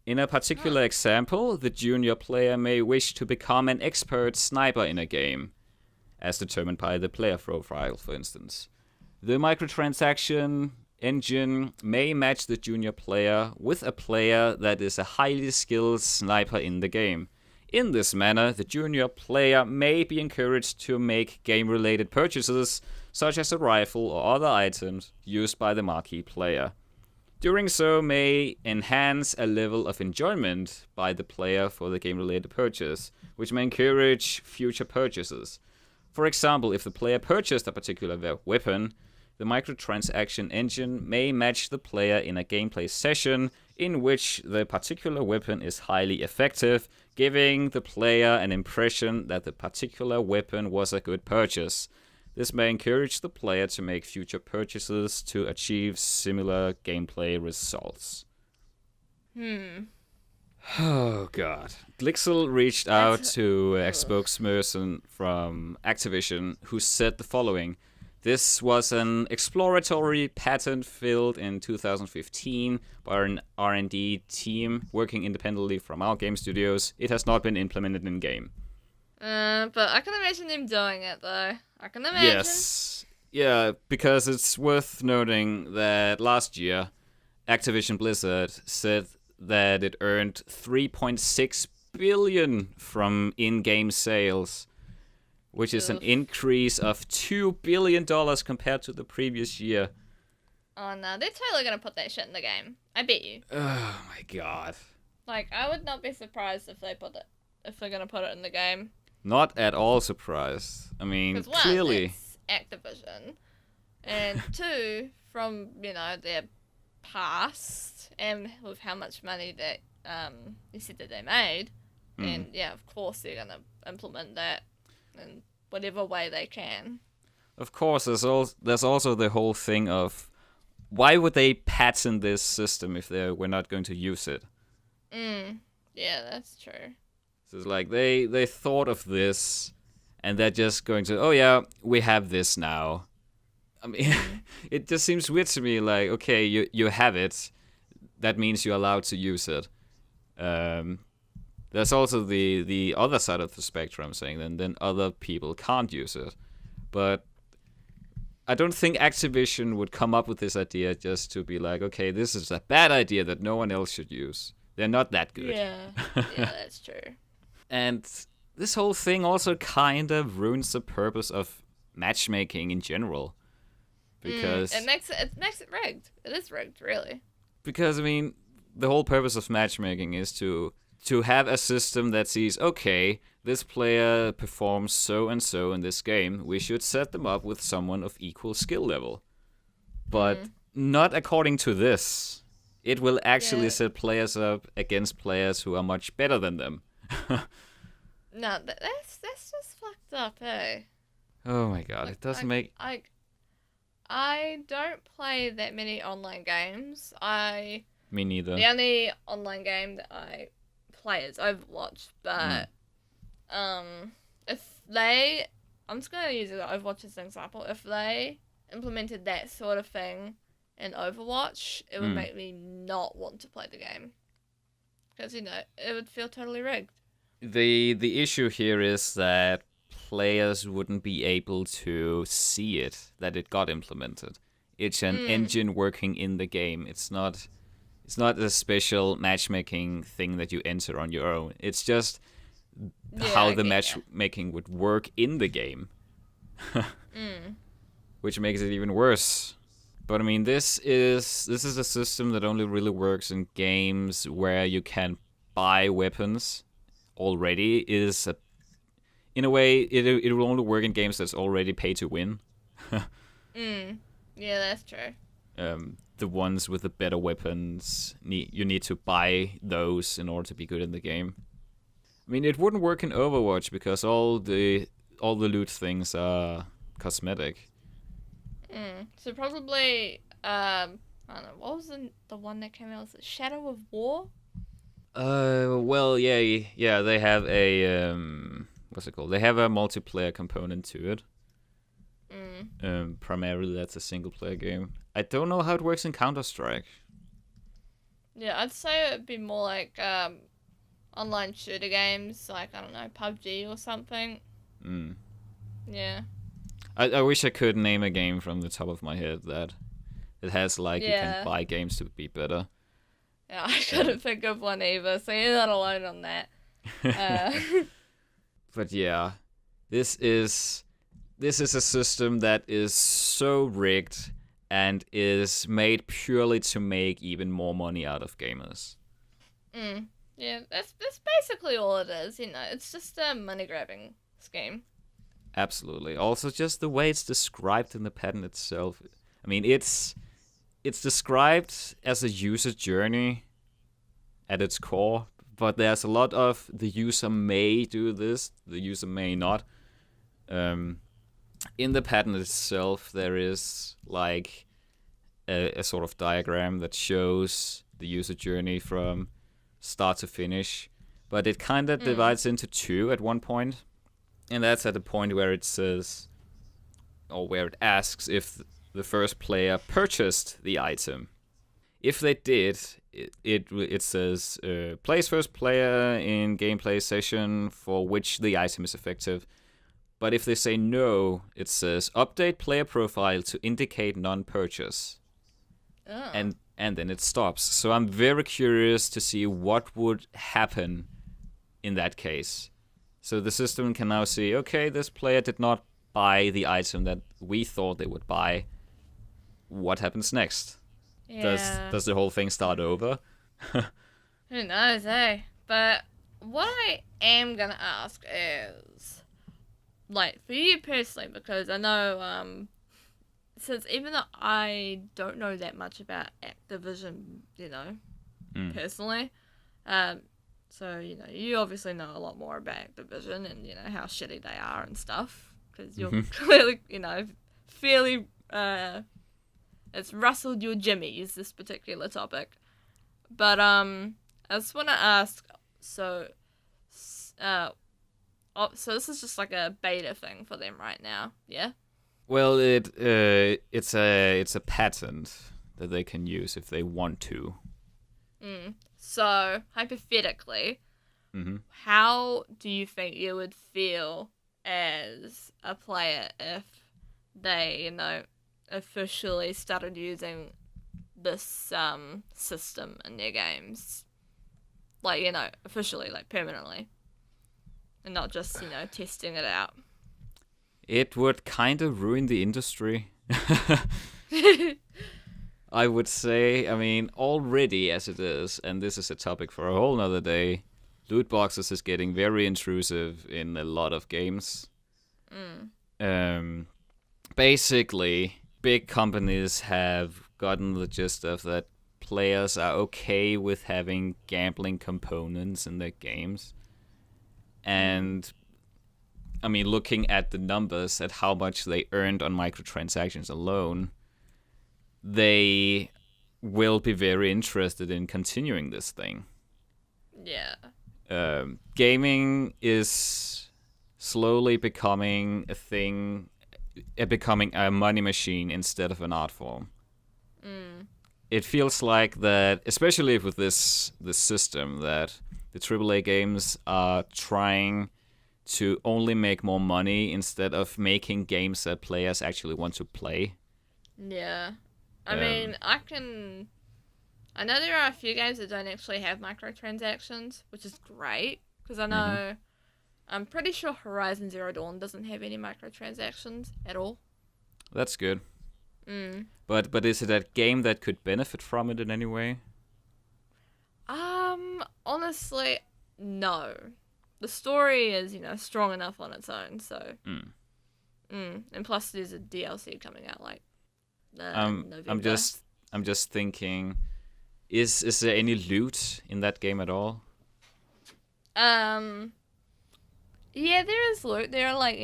In a particular example, the junior player may wish to become an expert sniper in a game, as determined by the player profile, for instance. The microtransaction engine may match the junior player with a player that is a highly skilled sniper in the game. In this manner, the junior player may be encouraged to make game-related purchases, such as a rifle or other items used by the marquee player. Doing so may enhance a level of enjoyment by the player for the game-related purchase, which may encourage future purchases. For example, if the player purchased a particular weapon, the microtransaction engine may match the player in a gameplay session in which the particular weapon is highly effective, giving the player an impression that the particular weapon was a good purchase. This may encourage the player to make future purchases to achieve similar gameplay results." Oh god. Glixel reached out to a spokesperson from Activision who said the following. This was an exploratory patent filed in 2015 by an R&D team working independently from our game studios. It has not been implemented in-game. But I can imagine them doing it, though. I can imagine. Yes. Yeah, because it's worth noting that last year, Activision Blizzard said that it earned $3.6 billion from in-game sales, which is an increase of $2 billion compared to the previous year. Oh no, they're totally gonna put that shit in the game. I bet you. Oh my god. Like, I would not be surprised if they're gonna put it in the game. Not at all surprised. I mean, clearly. It's Activision. And two, from, their past, and with how much money that they said that they made, then yeah, of course they're gonna implement that in whatever way they can. Of course, there's also the whole thing of why would they patent this system if they were not going to use it? Yeah, that's true. So it's like they thought of this, and they're just going to, oh yeah, we have this now. I mean, it just seems weird to me. Like, okay, you have it, that means you're allowed to use it. There's also the other side of the spectrum saying then other people can't use it, but I don't think Activision would come up with this idea just to be like, okay, this is a bad idea that no one else should use. They're not that good. Yeah, that's true. And this whole thing also kind of ruins the purpose of matchmaking in general. Because it makes it rigged. It is rigged, really. Because, I mean, the whole purpose of matchmaking is to have a system that sees, okay, this player performs so and so in this game, we should set them up with someone of equal skill level. But not according to this. It will actually set players up against players who are much better than them. No, that's just fucked up, eh? Oh my god, it doesn't make... I don't play that many online games. Me neither. The only online game that I play is Overwatch, but if they... I'm just going to use Overwatch as an example. If they implemented that sort of thing in Overwatch, it would make me not want to play the game. Because, you know, it would feel totally rigged. The issue here is that players wouldn't be able to see it, that it got implemented. It's an engine working in the game. It's not a special matchmaking thing that you enter on your own. It's just how the matchmaking would work in the game. Which makes it even worse. But I mean, this is a system that only really works in games where you can buy weapons already. In a way, it will only work in games that's already pay to win. Yeah, that's true. The ones with the better weapons, you need to buy those in order to be good in the game. I mean, it wouldn't work in Overwatch because all the loot things are cosmetic. So probably, I don't know, what was the one that came out? Was it Shadow of War? Well, yeah, they have a, what's it called? They have a multiplayer component to it. Primarily, that's a single-player game. I don't know how it works in Counter-Strike. Yeah, I'd say it'd be more like, online shooter games, like, I don't know, PUBG or something. Yeah. I wish I could name a game from the top of my head that it has, like, you can buy games to be better. Yeah, I couldn't think of one either, so you're not alone on that. But yeah, this is a system that is so rigged and is made purely to make even more money out of gamers. Yeah, that's basically all it is, you know. It's just a money-grabbing scheme. Absolutely. Also, just the way it's described in the patent itself. I mean, it's described as a user journey at its core, but there's a lot of the user may do this, the user may not. In the patent itself, there is like a sort of diagram that shows the user journey from start to finish, but it kind of divides into two at one point. And that's at the point where it says, or where it asks if the first player purchased the item. If they did, it says, place first player in gameplay session for which the item is effective. But if they say no, it says, update player profile to indicate non-purchase. Oh. And then it stops. So I'm very curious to see what would happen in that case. So the system can now see, okay, this player did not buy the item that we thought they would buy. What happens next? Yeah. Does the whole thing start over? Who knows, eh? But what I am gonna ask is, like, for you personally, because I know, since even though I don't know that much about Activision, you know, personally, So, you obviously know a lot more about Activision and, how shitty they are and stuff. Because you're clearly, fairly, it's rustled your jimmies, this particular topic. But, I just want to ask, so this is just like a beta thing for them right now, yeah? Well, it's a patent that they can use if they want to. So, hypothetically, how do you think you would feel as a player if they, officially started using this system in their games? Like, officially, like, permanently. And not just, testing it out. It would kind of ruin the industry. I would say, already as it is, and this is a topic for a whole nother day, loot boxes is getting very intrusive in a lot of games. Basically, big companies have gotten the gist of that players are okay with having gambling components in their games. And, looking at the numbers, at how much they earned on microtransactions alone, they will be very interested in continuing this thing. Yeah. Gaming is slowly becoming a thing, becoming a money machine instead of an art form. It feels like that, especially with this system, that the AAA games are trying to only make more money instead of making games that players actually want to play. Yeah. I know there are a few games that don't actually have microtransactions, which is great, because I know, I'm pretty sure Horizon Zero Dawn doesn't have any microtransactions at all. That's good. But is it a game that could benefit from it in any way? Honestly, no. The story is, strong enough on its own, so. And plus there's a DLC coming out, like, November. I'm just thinking, is there any loot in that game at all? Yeah, there is loot. There are, like,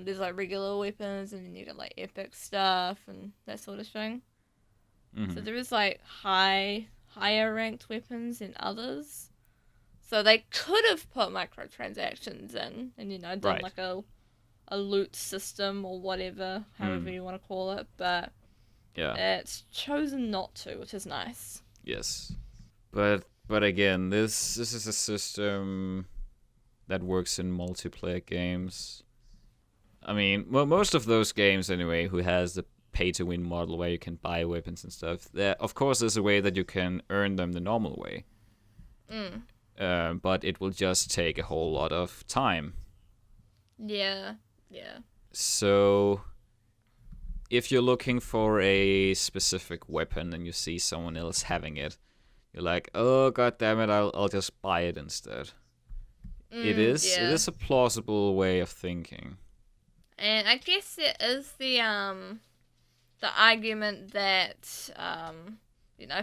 there's, like, regular weapons, and then you got, like, epic stuff and that sort of thing. So there is, like, higher ranked weapons than others. So they could have put microtransactions in and, done, like, a loot system or whatever, however you want to call it, but it's chosen not to, which is nice. Yes. But again, this is a system that works in multiplayer games. Most of those games anyway, who has the pay-to-win model where you can buy weapons and stuff, there, of course, there's a way that you can earn them the normal way. But it will just take a whole lot of time. Yeah. So, if you're looking for a specific weapon and you see someone else having it, you're like, oh, god damn it, I'll just buy it instead. It is a plausible way of thinking. And I guess it is the argument that,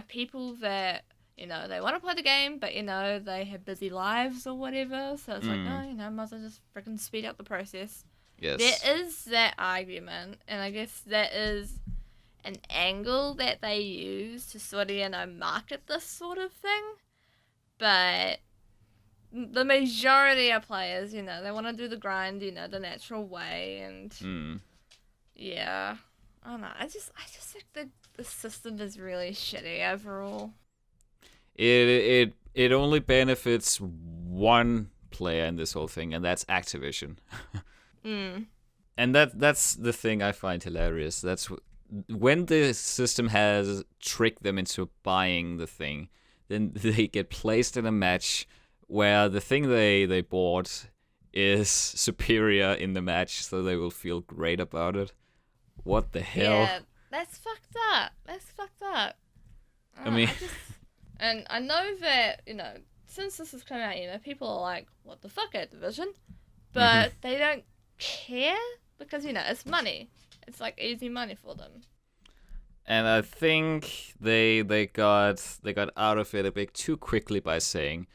people that, they want to play the game, but, they have busy lives or whatever, so it's like, oh, might as well just freaking speed up the process. Yes. There is that argument, and I guess that is an angle that they use to sort of, market this sort of thing, but the majority of players, they want to do the grind, the natural way, and yeah, I don't know. I just think the system is really shitty overall. It only benefits one player in this whole thing, and that's Activision. And that's the thing I find hilarious. That's when the system has tricked them into buying the thing, then they get placed in a match where the thing they bought is superior in the match, so they will feel great about it. What the hell? Yeah, that's fucked up. And I know that, since this has come out, people are like, what the fuck, Activision? But they don't care because, it's money. It's like easy money for them. And I think they got out of it a bit too quickly by saying,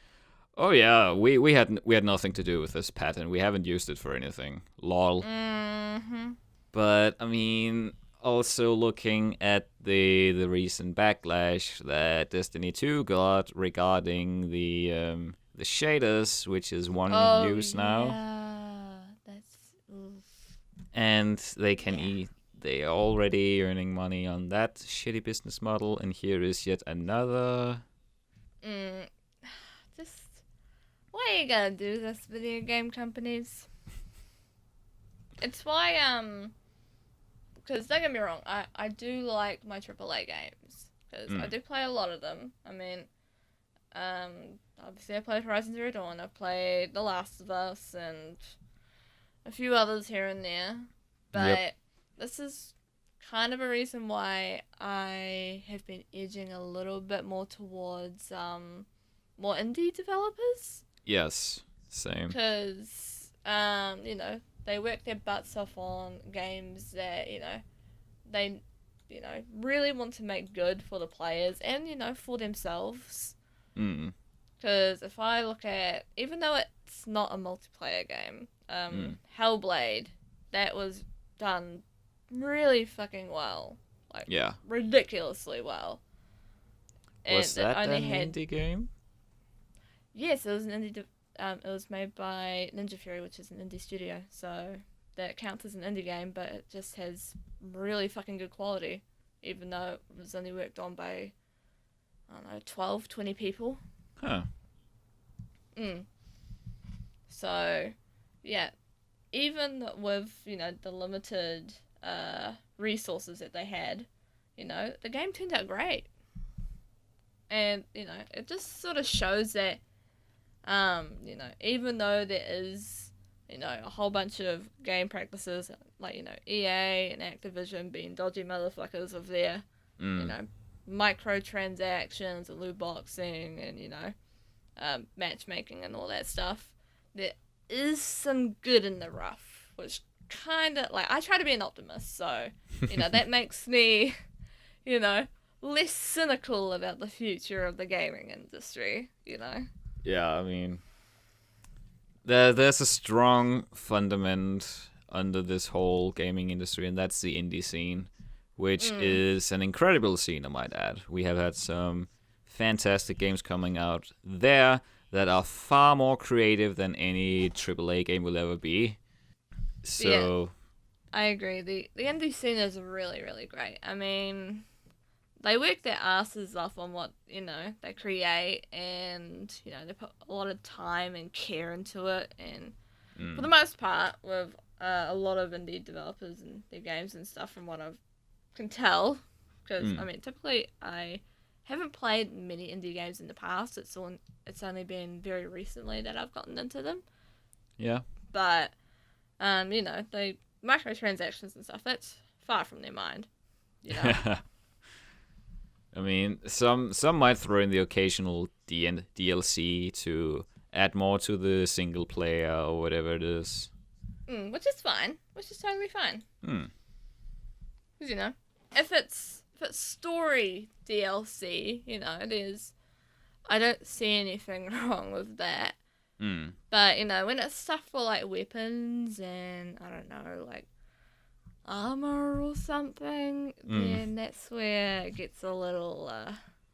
Oh yeah, we had nothing to do with this patent. We haven't used it for anything. Lol. Mm-hmm. But I mean, also looking at the recent backlash that Destiny 2 got regarding the shaders, which is one use now. Yeah, that's. Oof. And they are already earning money on that shitty business model, and here is yet another. Just why are you gonna do this, video game companies? It's why because don't get me wrong, I do like my AAA games because I do play a lot of them. I mean, obviously I played Horizon Zero Dawn, I've played The Last of Us, and a few others here and there. But this is kind of a reason why I have been edging a little bit more towards more indie developers. Yes, same. Because they work their butts off on games that they really want to make good for the players and for themselves. Because if I look at, even though it's not a multiplayer game, Hellblade, that was done really fucking well. Like, ridiculously well. Was that an indie game? Yes, it was an indie. It was made by Ninja Fury, which is an indie studio, so that counts as an indie game, but it just has really fucking good quality, even though it was only worked on by, 12, 20 people. Huh. So, yeah, even with, the limited resources that they had, the game turned out great. And, it just sort of shows that, even though there is, a whole bunch of game practices, like, EA and Activision being dodgy motherfuckers of their, microtransactions and loot boxing and, matchmaking and all that stuff, there is some good in the rough, which kind of, like, I try to be an optimist, so, that makes me, less cynical about the future of the gaming industry, Yeah, I mean, there's a strong fundament under this whole gaming industry, and that's the indie scene, which is an incredible scene, I might add. We have had some fantastic games coming out there that are far more creative than any AAA game will ever be. So, yeah, I agree. The indie scene is really, really great. I mean, they work their asses off on what, they create, and, they put a lot of time and care into it, and for the most part, with a lot of indie developers and their games and stuff, from what I can tell, because, I mean, typically I haven't played many indie games in the past. It's only been very recently that I've gotten into them. Yeah. But, the microtransactions and stuff, that's far from their mind, I mean, some might throw in the occasional DLC to add more to the single player or whatever it is. Which is fine. Which is totally fine. Because, if it's story DLC, I don't see anything wrong with that. But, when it's stuff for, like, weapons and, I don't know, like, armor or something, then that's where it gets a little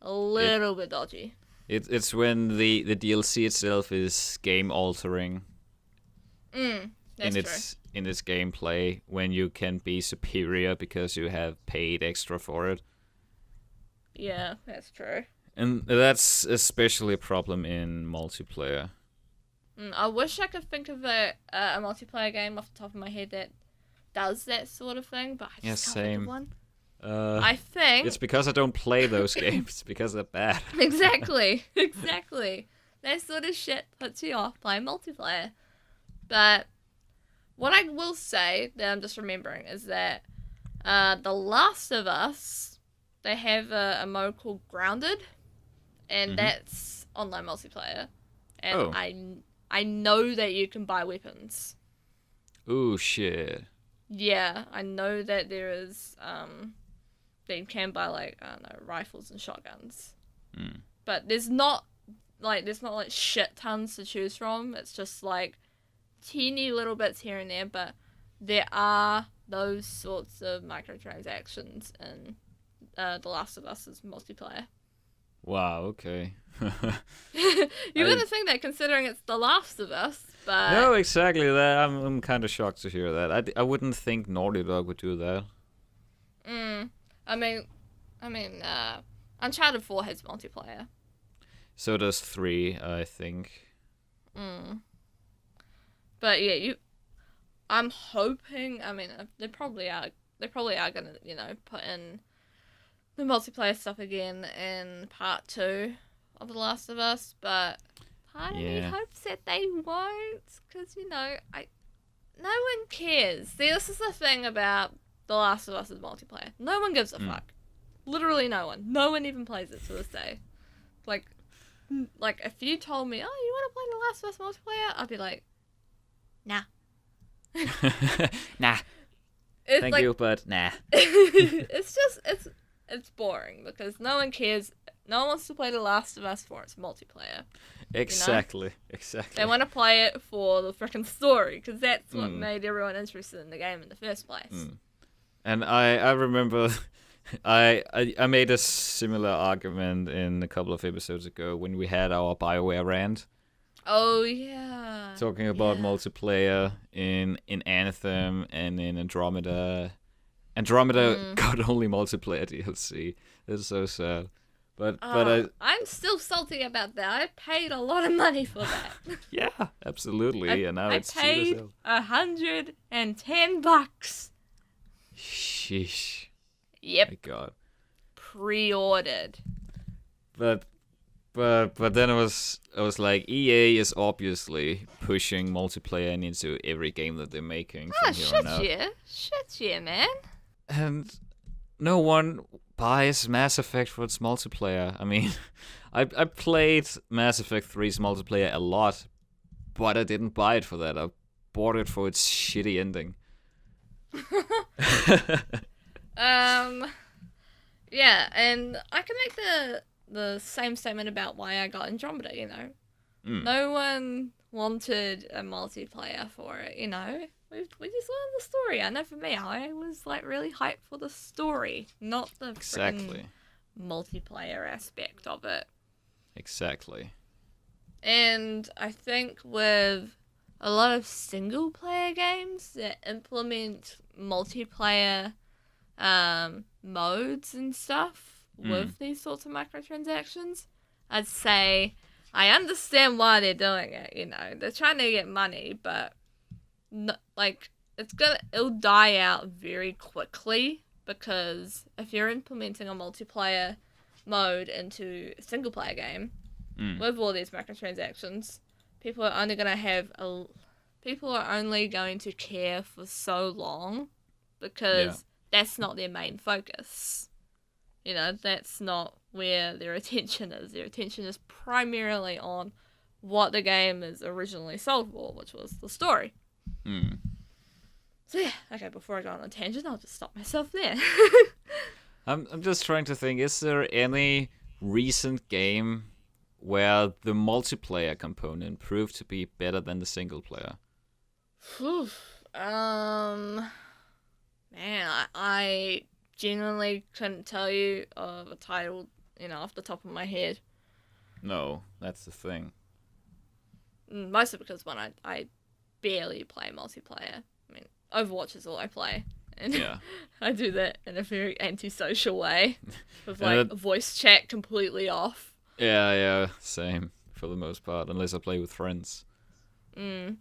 bit dodgy. It's when the DLC itself is game altering. That's true. In its gameplay, when you can be superior because you have paid extra for it. Yeah, that's true. And that's especially a problem in multiplayer. I wish I could think of a multiplayer game off the top of my head that does that sort of thing, but I just can't think of one. I think it's because I don't play those games, because they're bad. Exactly. That sort of shit puts you off playing multiplayer. But what I will say that I'm just remembering is that The Last of Us, they have a mode called Grounded, and that's online multiplayer. And I know that you can buy weapons. Ooh, shit. Yeah, I know that there is, that you can buy, like, I don't know, rifles and shotguns. But there's not there's not like shit tons to choose from. It's just like teeny little bits here and there, but there are those sorts of microtransactions in The Last of Us's multiplayer. Wow, okay. You wouldn't think that considering it's The Last of Us, but... No, exactly that. I'm kind of shocked to hear that. I wouldn't think Naughty Dog would do that. I mean, Uncharted 4 has multiplayer. So does 3, I think. But yeah, I'm hoping. I mean, they probably are gonna, put in the multiplayer stuff again in part 2 of The Last of Us. But part of me hopes that they won't, because no one cares. See, this is the thing about The Last of Us's multiplayer. No one gives a fuck. Literally no one. No one even plays it to this day. Like if you told me, oh, you want to play The Last of Us multiplayer, I'd be like, nah. Nah. Thank you, but nah. It's boring because no one cares. No one wants to play The Last of Us for its multiplayer. Exactly. They want to play it for the freaking story because that's what made everyone interested in the game in the first place. And I remember I made a similar argument in a couple of episodes ago when we had our BioWare rant. Oh, yeah. Talking about multiplayer in Anthem and in Andromeda. Andromeda got only multiplayer DLC. It's so sad. But I'm still salty about that. I paid a lot of money for that. Yeah, absolutely. And now I it's paid $110. Sheesh. Yep. My God. Pre-ordered. But then I was like, EA is obviously pushing multiplayer into every game that they're making from here on out. Shit, yeah, man. And no one buys Mass Effect for its multiplayer. I mean, I played Mass Effect 3's multiplayer a lot, but I didn't buy it for that. I bought it for its shitty ending. Yeah, and I can make the same statement about why I got Andromeda, No one wanted a multiplayer for it, We just wanted the story. I know for me, I was really hyped for the story, not the multiplayer aspect of it. Exactly. And I think with a lot of single player games that implement multiplayer modes and stuff with these sorts of microtransactions, I'd say I understand why they're doing it. They're trying to get money, but it'll die out very quickly, because if you're implementing a multiplayer mode into a single player game with all these microtransactions, people are only going to care for so long, because that's not their main focus. That's not where their attention is. Their attention is primarily on what the game is originally sold for, which was the story. So yeah, okay, before I go on a tangent, I'll just stop myself there. I'm just trying to think, is there any recent game where the multiplayer component proved to be better than the single player? Man, I genuinely couldn't tell you of a title, off the top of my head. No, that's the thing. Mostly because I barely play multiplayer. I mean, Overwatch is all I play. And I do that in a very antisocial way. With voice chat completely off. Yeah, same for the most part, unless I play with friends. But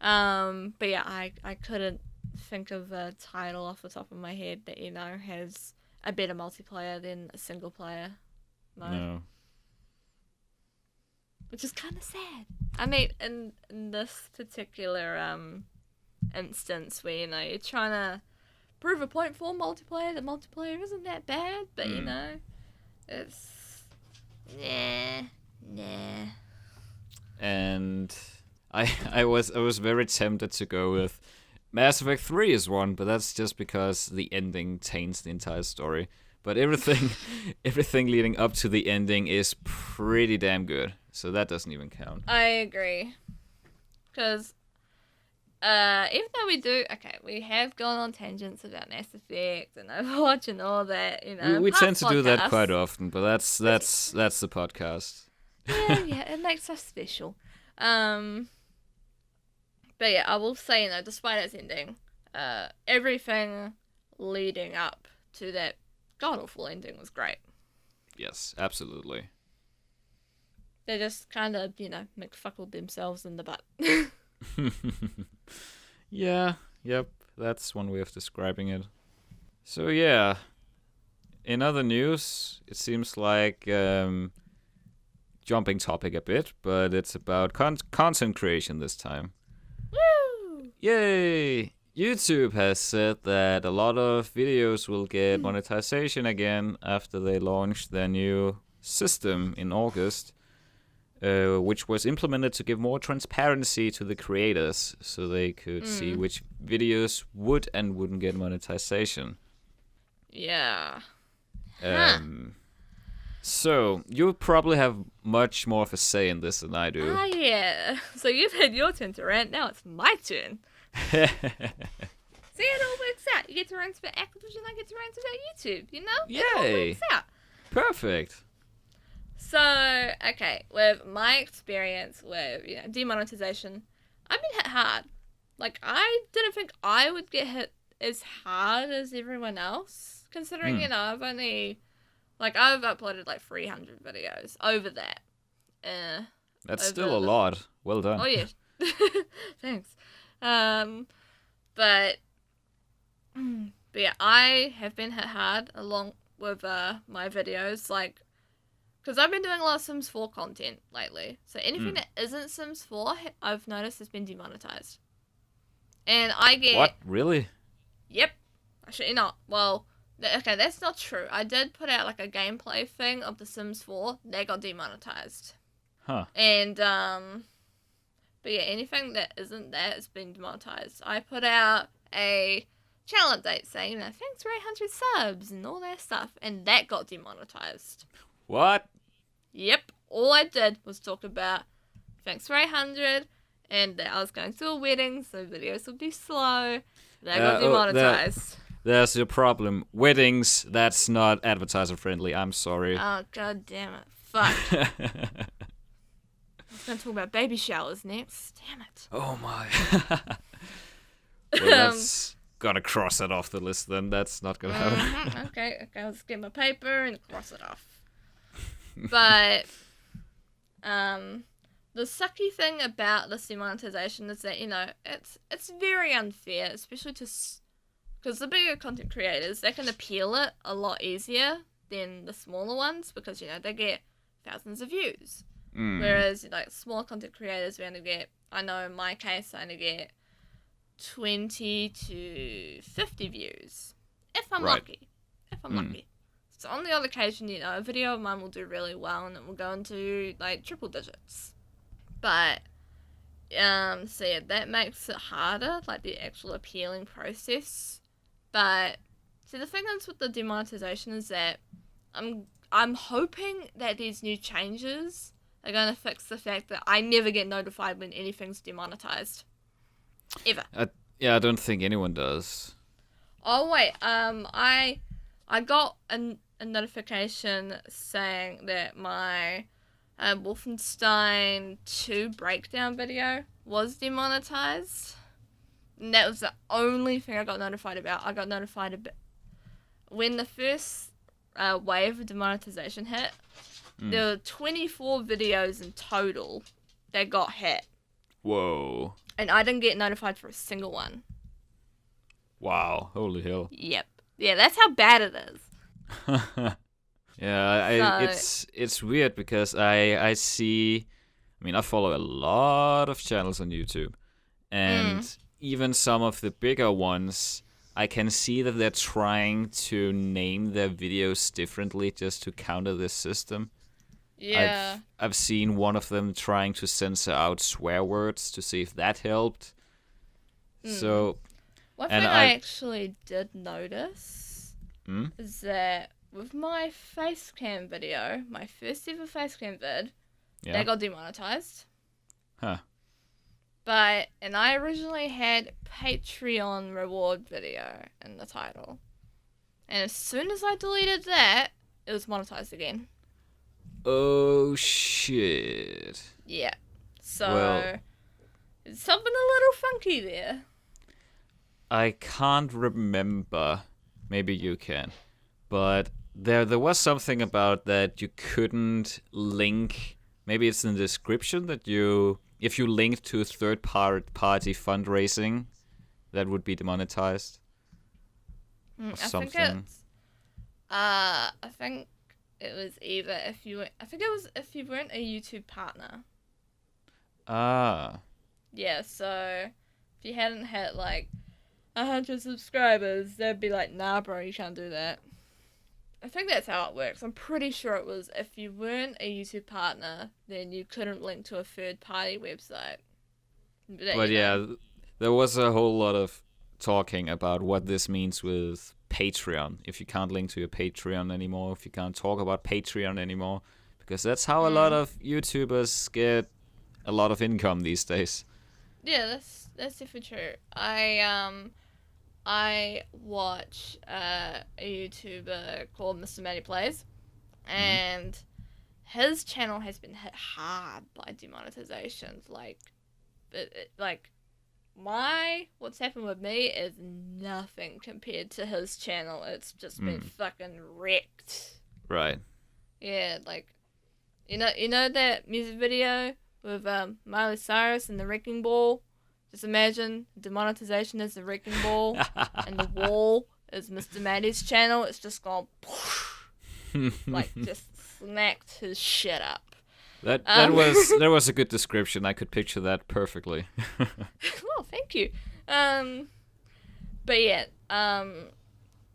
yeah, I couldn't think of a title off the top of my head that has a better multiplayer than a single player mode. No. Which is kind of sad. I mean, in this particular instance where you're trying to prove a point for multiplayer, that multiplayer isn't that bad, but it's nah. And I was very tempted to go with Mass Effect 3 is one, but that's just because the ending taints the entire story. But everything leading up to the ending is pretty damn good. So that doesn't even count. I agree. Because even though we have gone on tangents about Mass Effect and Overwatch and all that, We tend to do that quite often, but that's the podcast. Yeah, it makes us special. But yeah, I will say, despite its ending, everything leading up to that god-awful ending was great. Yes, absolutely. They just kind of, McFuckled themselves in the butt. Yeah, yep, that's one way of describing it. So yeah, in other news, it seems like, jumping topic a bit, but it's about content creation this time. Woo! Yay! YouTube has said that a lot of videos will get monetization again after they launched their new system in August, which was implemented to give more transparency to the creators so they could see which videos would and wouldn't get monetization. Yeah. So, you probably have much more of a say in this than I do. Ah, yeah. So you've had your turn to rant, now it's my turn. See, it all works out. You get to rant about Activision, I get to rant about YouTube, Yay! It all works out. Perfect. So, okay, with my experience with, demonetization, I've been hit hard. Like, I didn't think I would get hit as hard as everyone else, considering, I've uploaded like 300 videos over that. That's still a lot. Well done. Oh, yeah. Thanks. But yeah, I have been hit hard along with my videos, like, because I've been doing a lot of Sims 4 content lately. So anything that isn't Sims 4, I've noticed has been demonetized. And I get... What? Really? Yep. Actually, not. Well, okay, that's not true. I did put out, like, a gameplay thing of The Sims 4. That got demonetized. Huh. And, but yeah, anything that isn't that has been demonetized. I put out a channel update saying, thanks for 800 subs and all that stuff. And that got demonetized. What? Yep. All I did was talk about thanks for 800 and that I was going to a wedding, so videos would be slow. That got demonetized. There's your problem. Weddings, that's not advertiser friendly. I'm sorry. Oh, god damn it. Fuck. I was going to talk about baby showers next. Damn it. Oh my. Well, that's gotta cross it off the list then. That's not gonna happen. Okay, let's get my paper and cross it off. But, the sucky thing about this demonetization is that, it's very unfair, especially because the bigger content creators, they can appeal it a lot easier than the smaller ones because, they get thousands of views. Whereas, like, smaller content creators, we only get, I know in my case, I only get 20 to 50 views. If I'm lucky. Lucky. So on the odd occasion, a video of mine will do really well and it will go into, like, triple digits. But, so yeah, that makes it harder, like, the actual appealing process. But, see, the thing is with the demonetization is that I'm hoping that these new changes are going to fix the fact that I never get notified when anything's demonetized. Ever. I don't think anyone does. Oh, wait, I got a notification saying that my Wolfenstein 2 breakdown video was demonetized. And that was the only thing I got notified about. I got notified about when the first wave of demonetization hit. There were 24 videos in total that got hit. Whoa. And I didn't get notified for a single one. Wow. Holy hell. Yep. Yeah, that's how bad it is. Yeah, it's weird because I see, I follow a lot of channels on YouTube, and even some of the bigger ones, I can see that they're trying to name their videos differently just to counter this system. Yeah. I've seen one of them trying to censor out swear words to see if that helped. So, one thing I actually did notice is that with my face cam video, my first ever face cam vid, Yeah. that got demonetized. Huh. And I originally had Patreon reward video in the title. And as soon as I deleted that, it was monetized again. Oh, shit. Yeah. So, it's something a little funky there. I can't remember. Maybe you can. But there was something about that you couldn't link. Maybe it's in the description that if you link to third-party fundraising, that would be demonetized. Or something. I think it was either if you weren't a YouTube partner. Ah. Yeah, so if you hadn't had like 100 subscribers, they'd be like, nah, bro, you can't do that. I think that's how it works. I'm pretty sure it was if you weren't a YouTube partner, then you couldn't link to a third-party website. But yeah, there was a whole lot of talking about what this means with Patreon. If you can't link to your Patreon anymore, if you can't talk about Patreon anymore, because that's how a lot of YouTubers get a lot of income these days. Yeah, that's definitely true. I watch a YouTuber called Mr. Matty Plays, and his channel has been hit hard by demonetizations. What's happened with me is nothing compared to his channel. It's just been fucking wrecked. Right. Yeah, you know that music video with Miley Cyrus and the wrecking ball? Just imagine demonetization is the wrecking ball, and the wall is Mr. Matty's channel. It's just gone, just smacked his shit up. That was a good description. I could picture that perfectly. Oh, thank you. But yeah,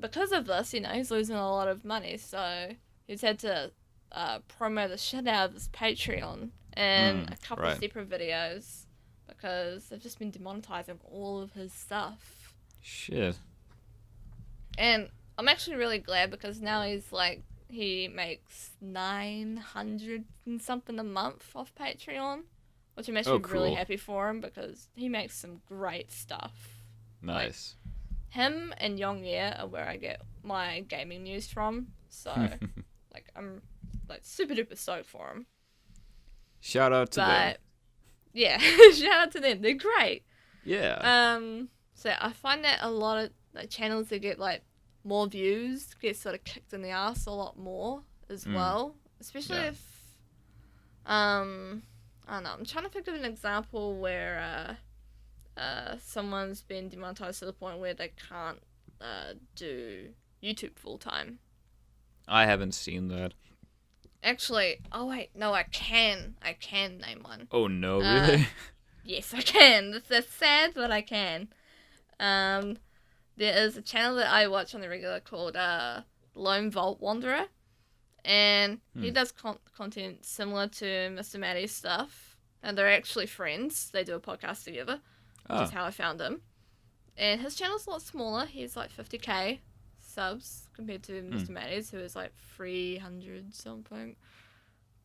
because of this, he's losing a lot of money, so he's had to promo the shit out of his Patreon and a couple of separate videos. Because they've just been demonetizing all of his stuff. Shit. And I'm actually really glad because now he makes 900 and something a month off Patreon. Which I'm actually really happy for him because he makes some great stuff. Nice. Him and Yongye are where I get my gaming news from. So, I'm super duper stoked for him. Shout out to them. Yeah, shout out to them. They're great. Yeah. So I find that a lot of channels that get more views get sort of kicked in the ass a lot more as well. Especially if I don't know. I'm trying to think of an example where someone's been demonetized to the point where they can't do YouTube full time. I haven't seen that. Actually, I can name one. Oh no, really? Yes, I can. That's sad, but I can. There is a channel that I watch on the regular called Lone Vault Wanderer, and he does content similar to Mr. Matty's stuff, and they're actually friends. They do a podcast together, which is how I found him. And his channel's a lot smaller. He's 50k subs compared to Mr. Matty's, who is 300 something.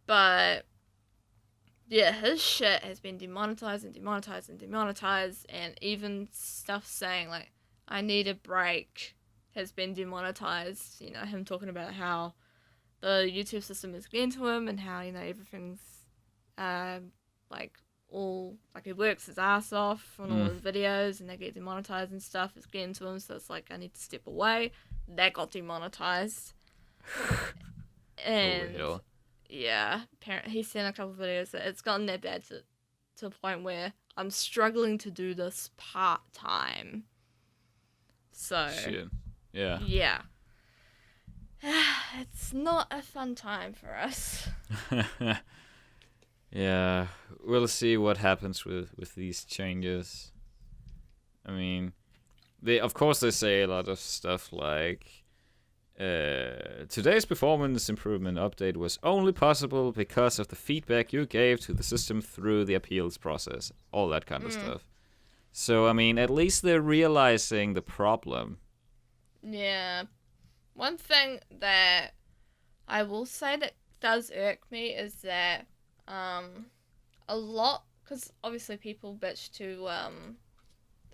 But yeah, his shit has been demonetized, and even stuff saying I need a break has been demonetized. Him talking about how the YouTube system is getting to him and how everything's he works his ass off on all his videos and they get demonetized and stuff. It's getting to him, so it's I need to step away. That got demonetized. And yeah, apparently he sent a couple of videos that it's gotten that bad to a point where I'm struggling to do this part-time. So shit. Yeah. Yeah. It's not a fun time for us. Yeah, we'll see what happens with these changes. I mean, they say a lot of stuff like today's performance improvement update was only possible because of the feedback you gave to the system through the appeals process, all that kind of stuff. So I mean, at least they're realizing the problem. Yeah. One thing that I will say that does irk me is that a lot, because obviously people bitch to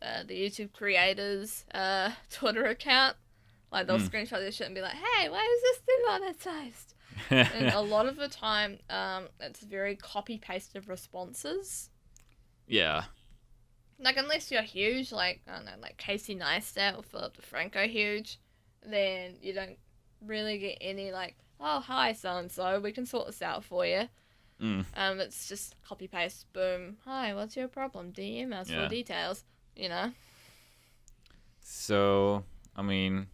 the YouTube creators' Twitter account. Like, they'll screenshot their shit and be like, hey, why is this demonetized? And a lot of the time, it's very copy-pasted responses. Yeah. Like, unless you're huge, like, I don't know, like Casey Neistat or Philip DeFranco huge, then you don't really get any, like, oh, hi, so-and-so, we can sort this out for you. It's just copy-paste, boom, hi, what's your problem? DM us for details, you know? So, I mean,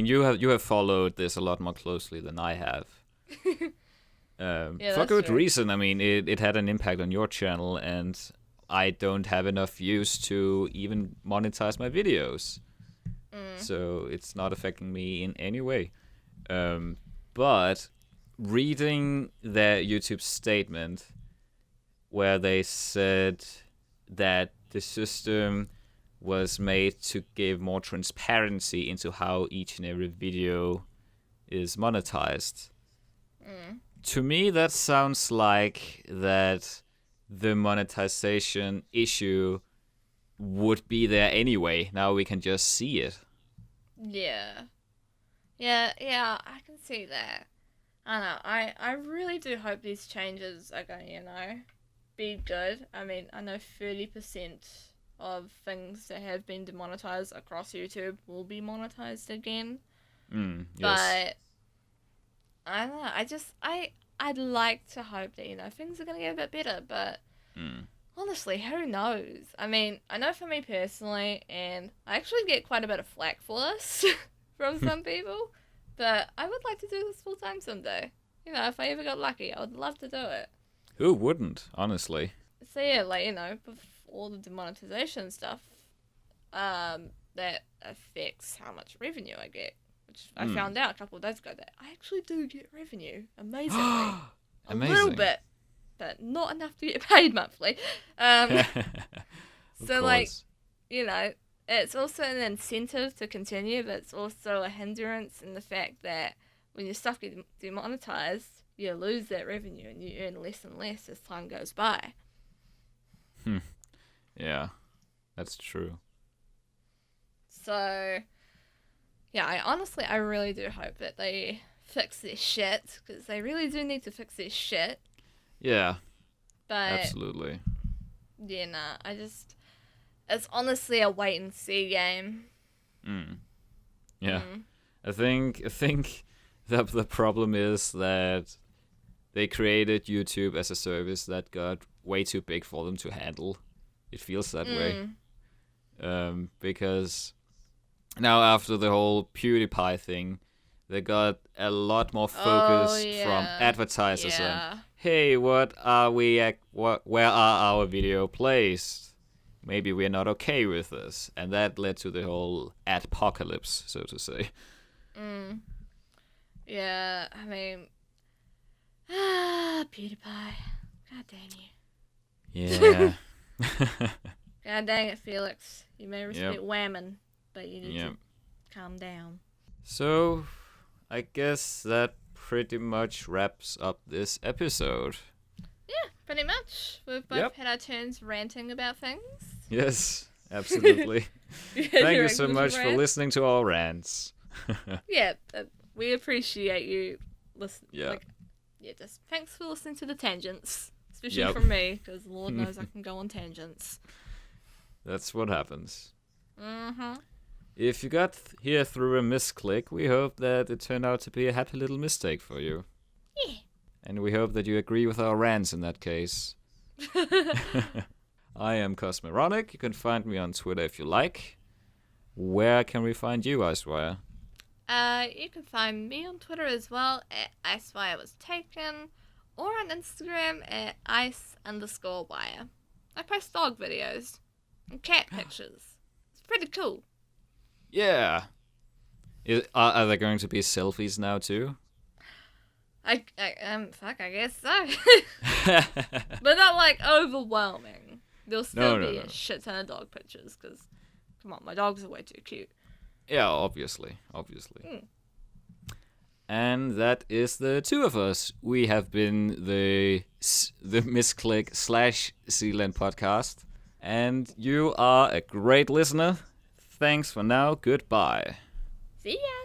you have followed this a lot more closely than I have. For good reason. I mean, it had an impact on your channel, and I don't have enough views to even monetize my videos. So it's not affecting me in any way. But reading their YouTube statement where they said that the system was made to give more transparency into how each and every video is monetized. To me, that sounds like that the monetization issue would be there anyway. Now we can just see it. Yeah, I can see that. I don't know. I really do hope these changes are going to, be good. I mean, I know 30% of things that have been demonetized across YouTube will be monetized again. Yes. But I don't know. I'd like to hope that, things are going to get a bit better, but honestly, who knows? I mean, I know for me personally, and I actually get quite a bit of flack for this from some people, but I would like to do this full time someday. If I ever got lucky, I would love to do it. Who wouldn't, honestly? So yeah, all the demonetization stuff, that affects how much revenue I get. Which I found out a couple of days ago that I actually do get revenue, amazingly. Amazing. A little bit, but not enough to get paid monthly. So, it's also an incentive to continue, but it's also a hindrance in the fact that when your stuff gets demonetized, you lose that revenue and you earn less and less as time goes by. Yeah, that's true. So, yeah, I really do hope that they fix their shit, because they really do need to fix their shit. Yeah, but absolutely. Yeah, it's honestly a wait and see game. Yeah, I think the problem is that they created YouTube as a service that got way too big for them to handle. It feels that way. Because now after the whole PewDiePie thing, they got a lot more focus from advertisers on, hey, where are our video placed? Maybe we're not okay with this. And that led to the whole adpocalypse, so to say. Yeah, I mean, PewDiePie. God dang you. Yeah. God dang it, Felix. You may respect whammon, but you need to calm down. So, I guess that pretty much wraps up this episode. Yeah, pretty much. We've both had our turns ranting about things. Yes, absolutely. Thank you so much for listening to our rants. Yeah, we appreciate you listening. Yeah. Just thanks for listening to the tangents. Especially from me, because Lord knows I can go on tangents. That's what happens. If you got here through a misclick, we hope that it turned out to be a happy little mistake for you. Yeah. And we hope that you agree with our rants in that case. I am Cosmironic. You can find me on Twitter if you like. Where can we find you, Icewire? You can find me on Twitter as well at IceWireWasTaken, or on Instagram at ice_wire. I post dog videos and cat pictures. It's pretty cool. Yeah. Are there going to be selfies now too? I guess so. But not overwhelming. There'll still be a shit ton of dog pictures, because, come on, my dogs are way too cute. Yeah, obviously. And that is the two of us. We have been the Misclick / Sealand podcast. And you are a great listener. Thanks for now. Goodbye. See ya.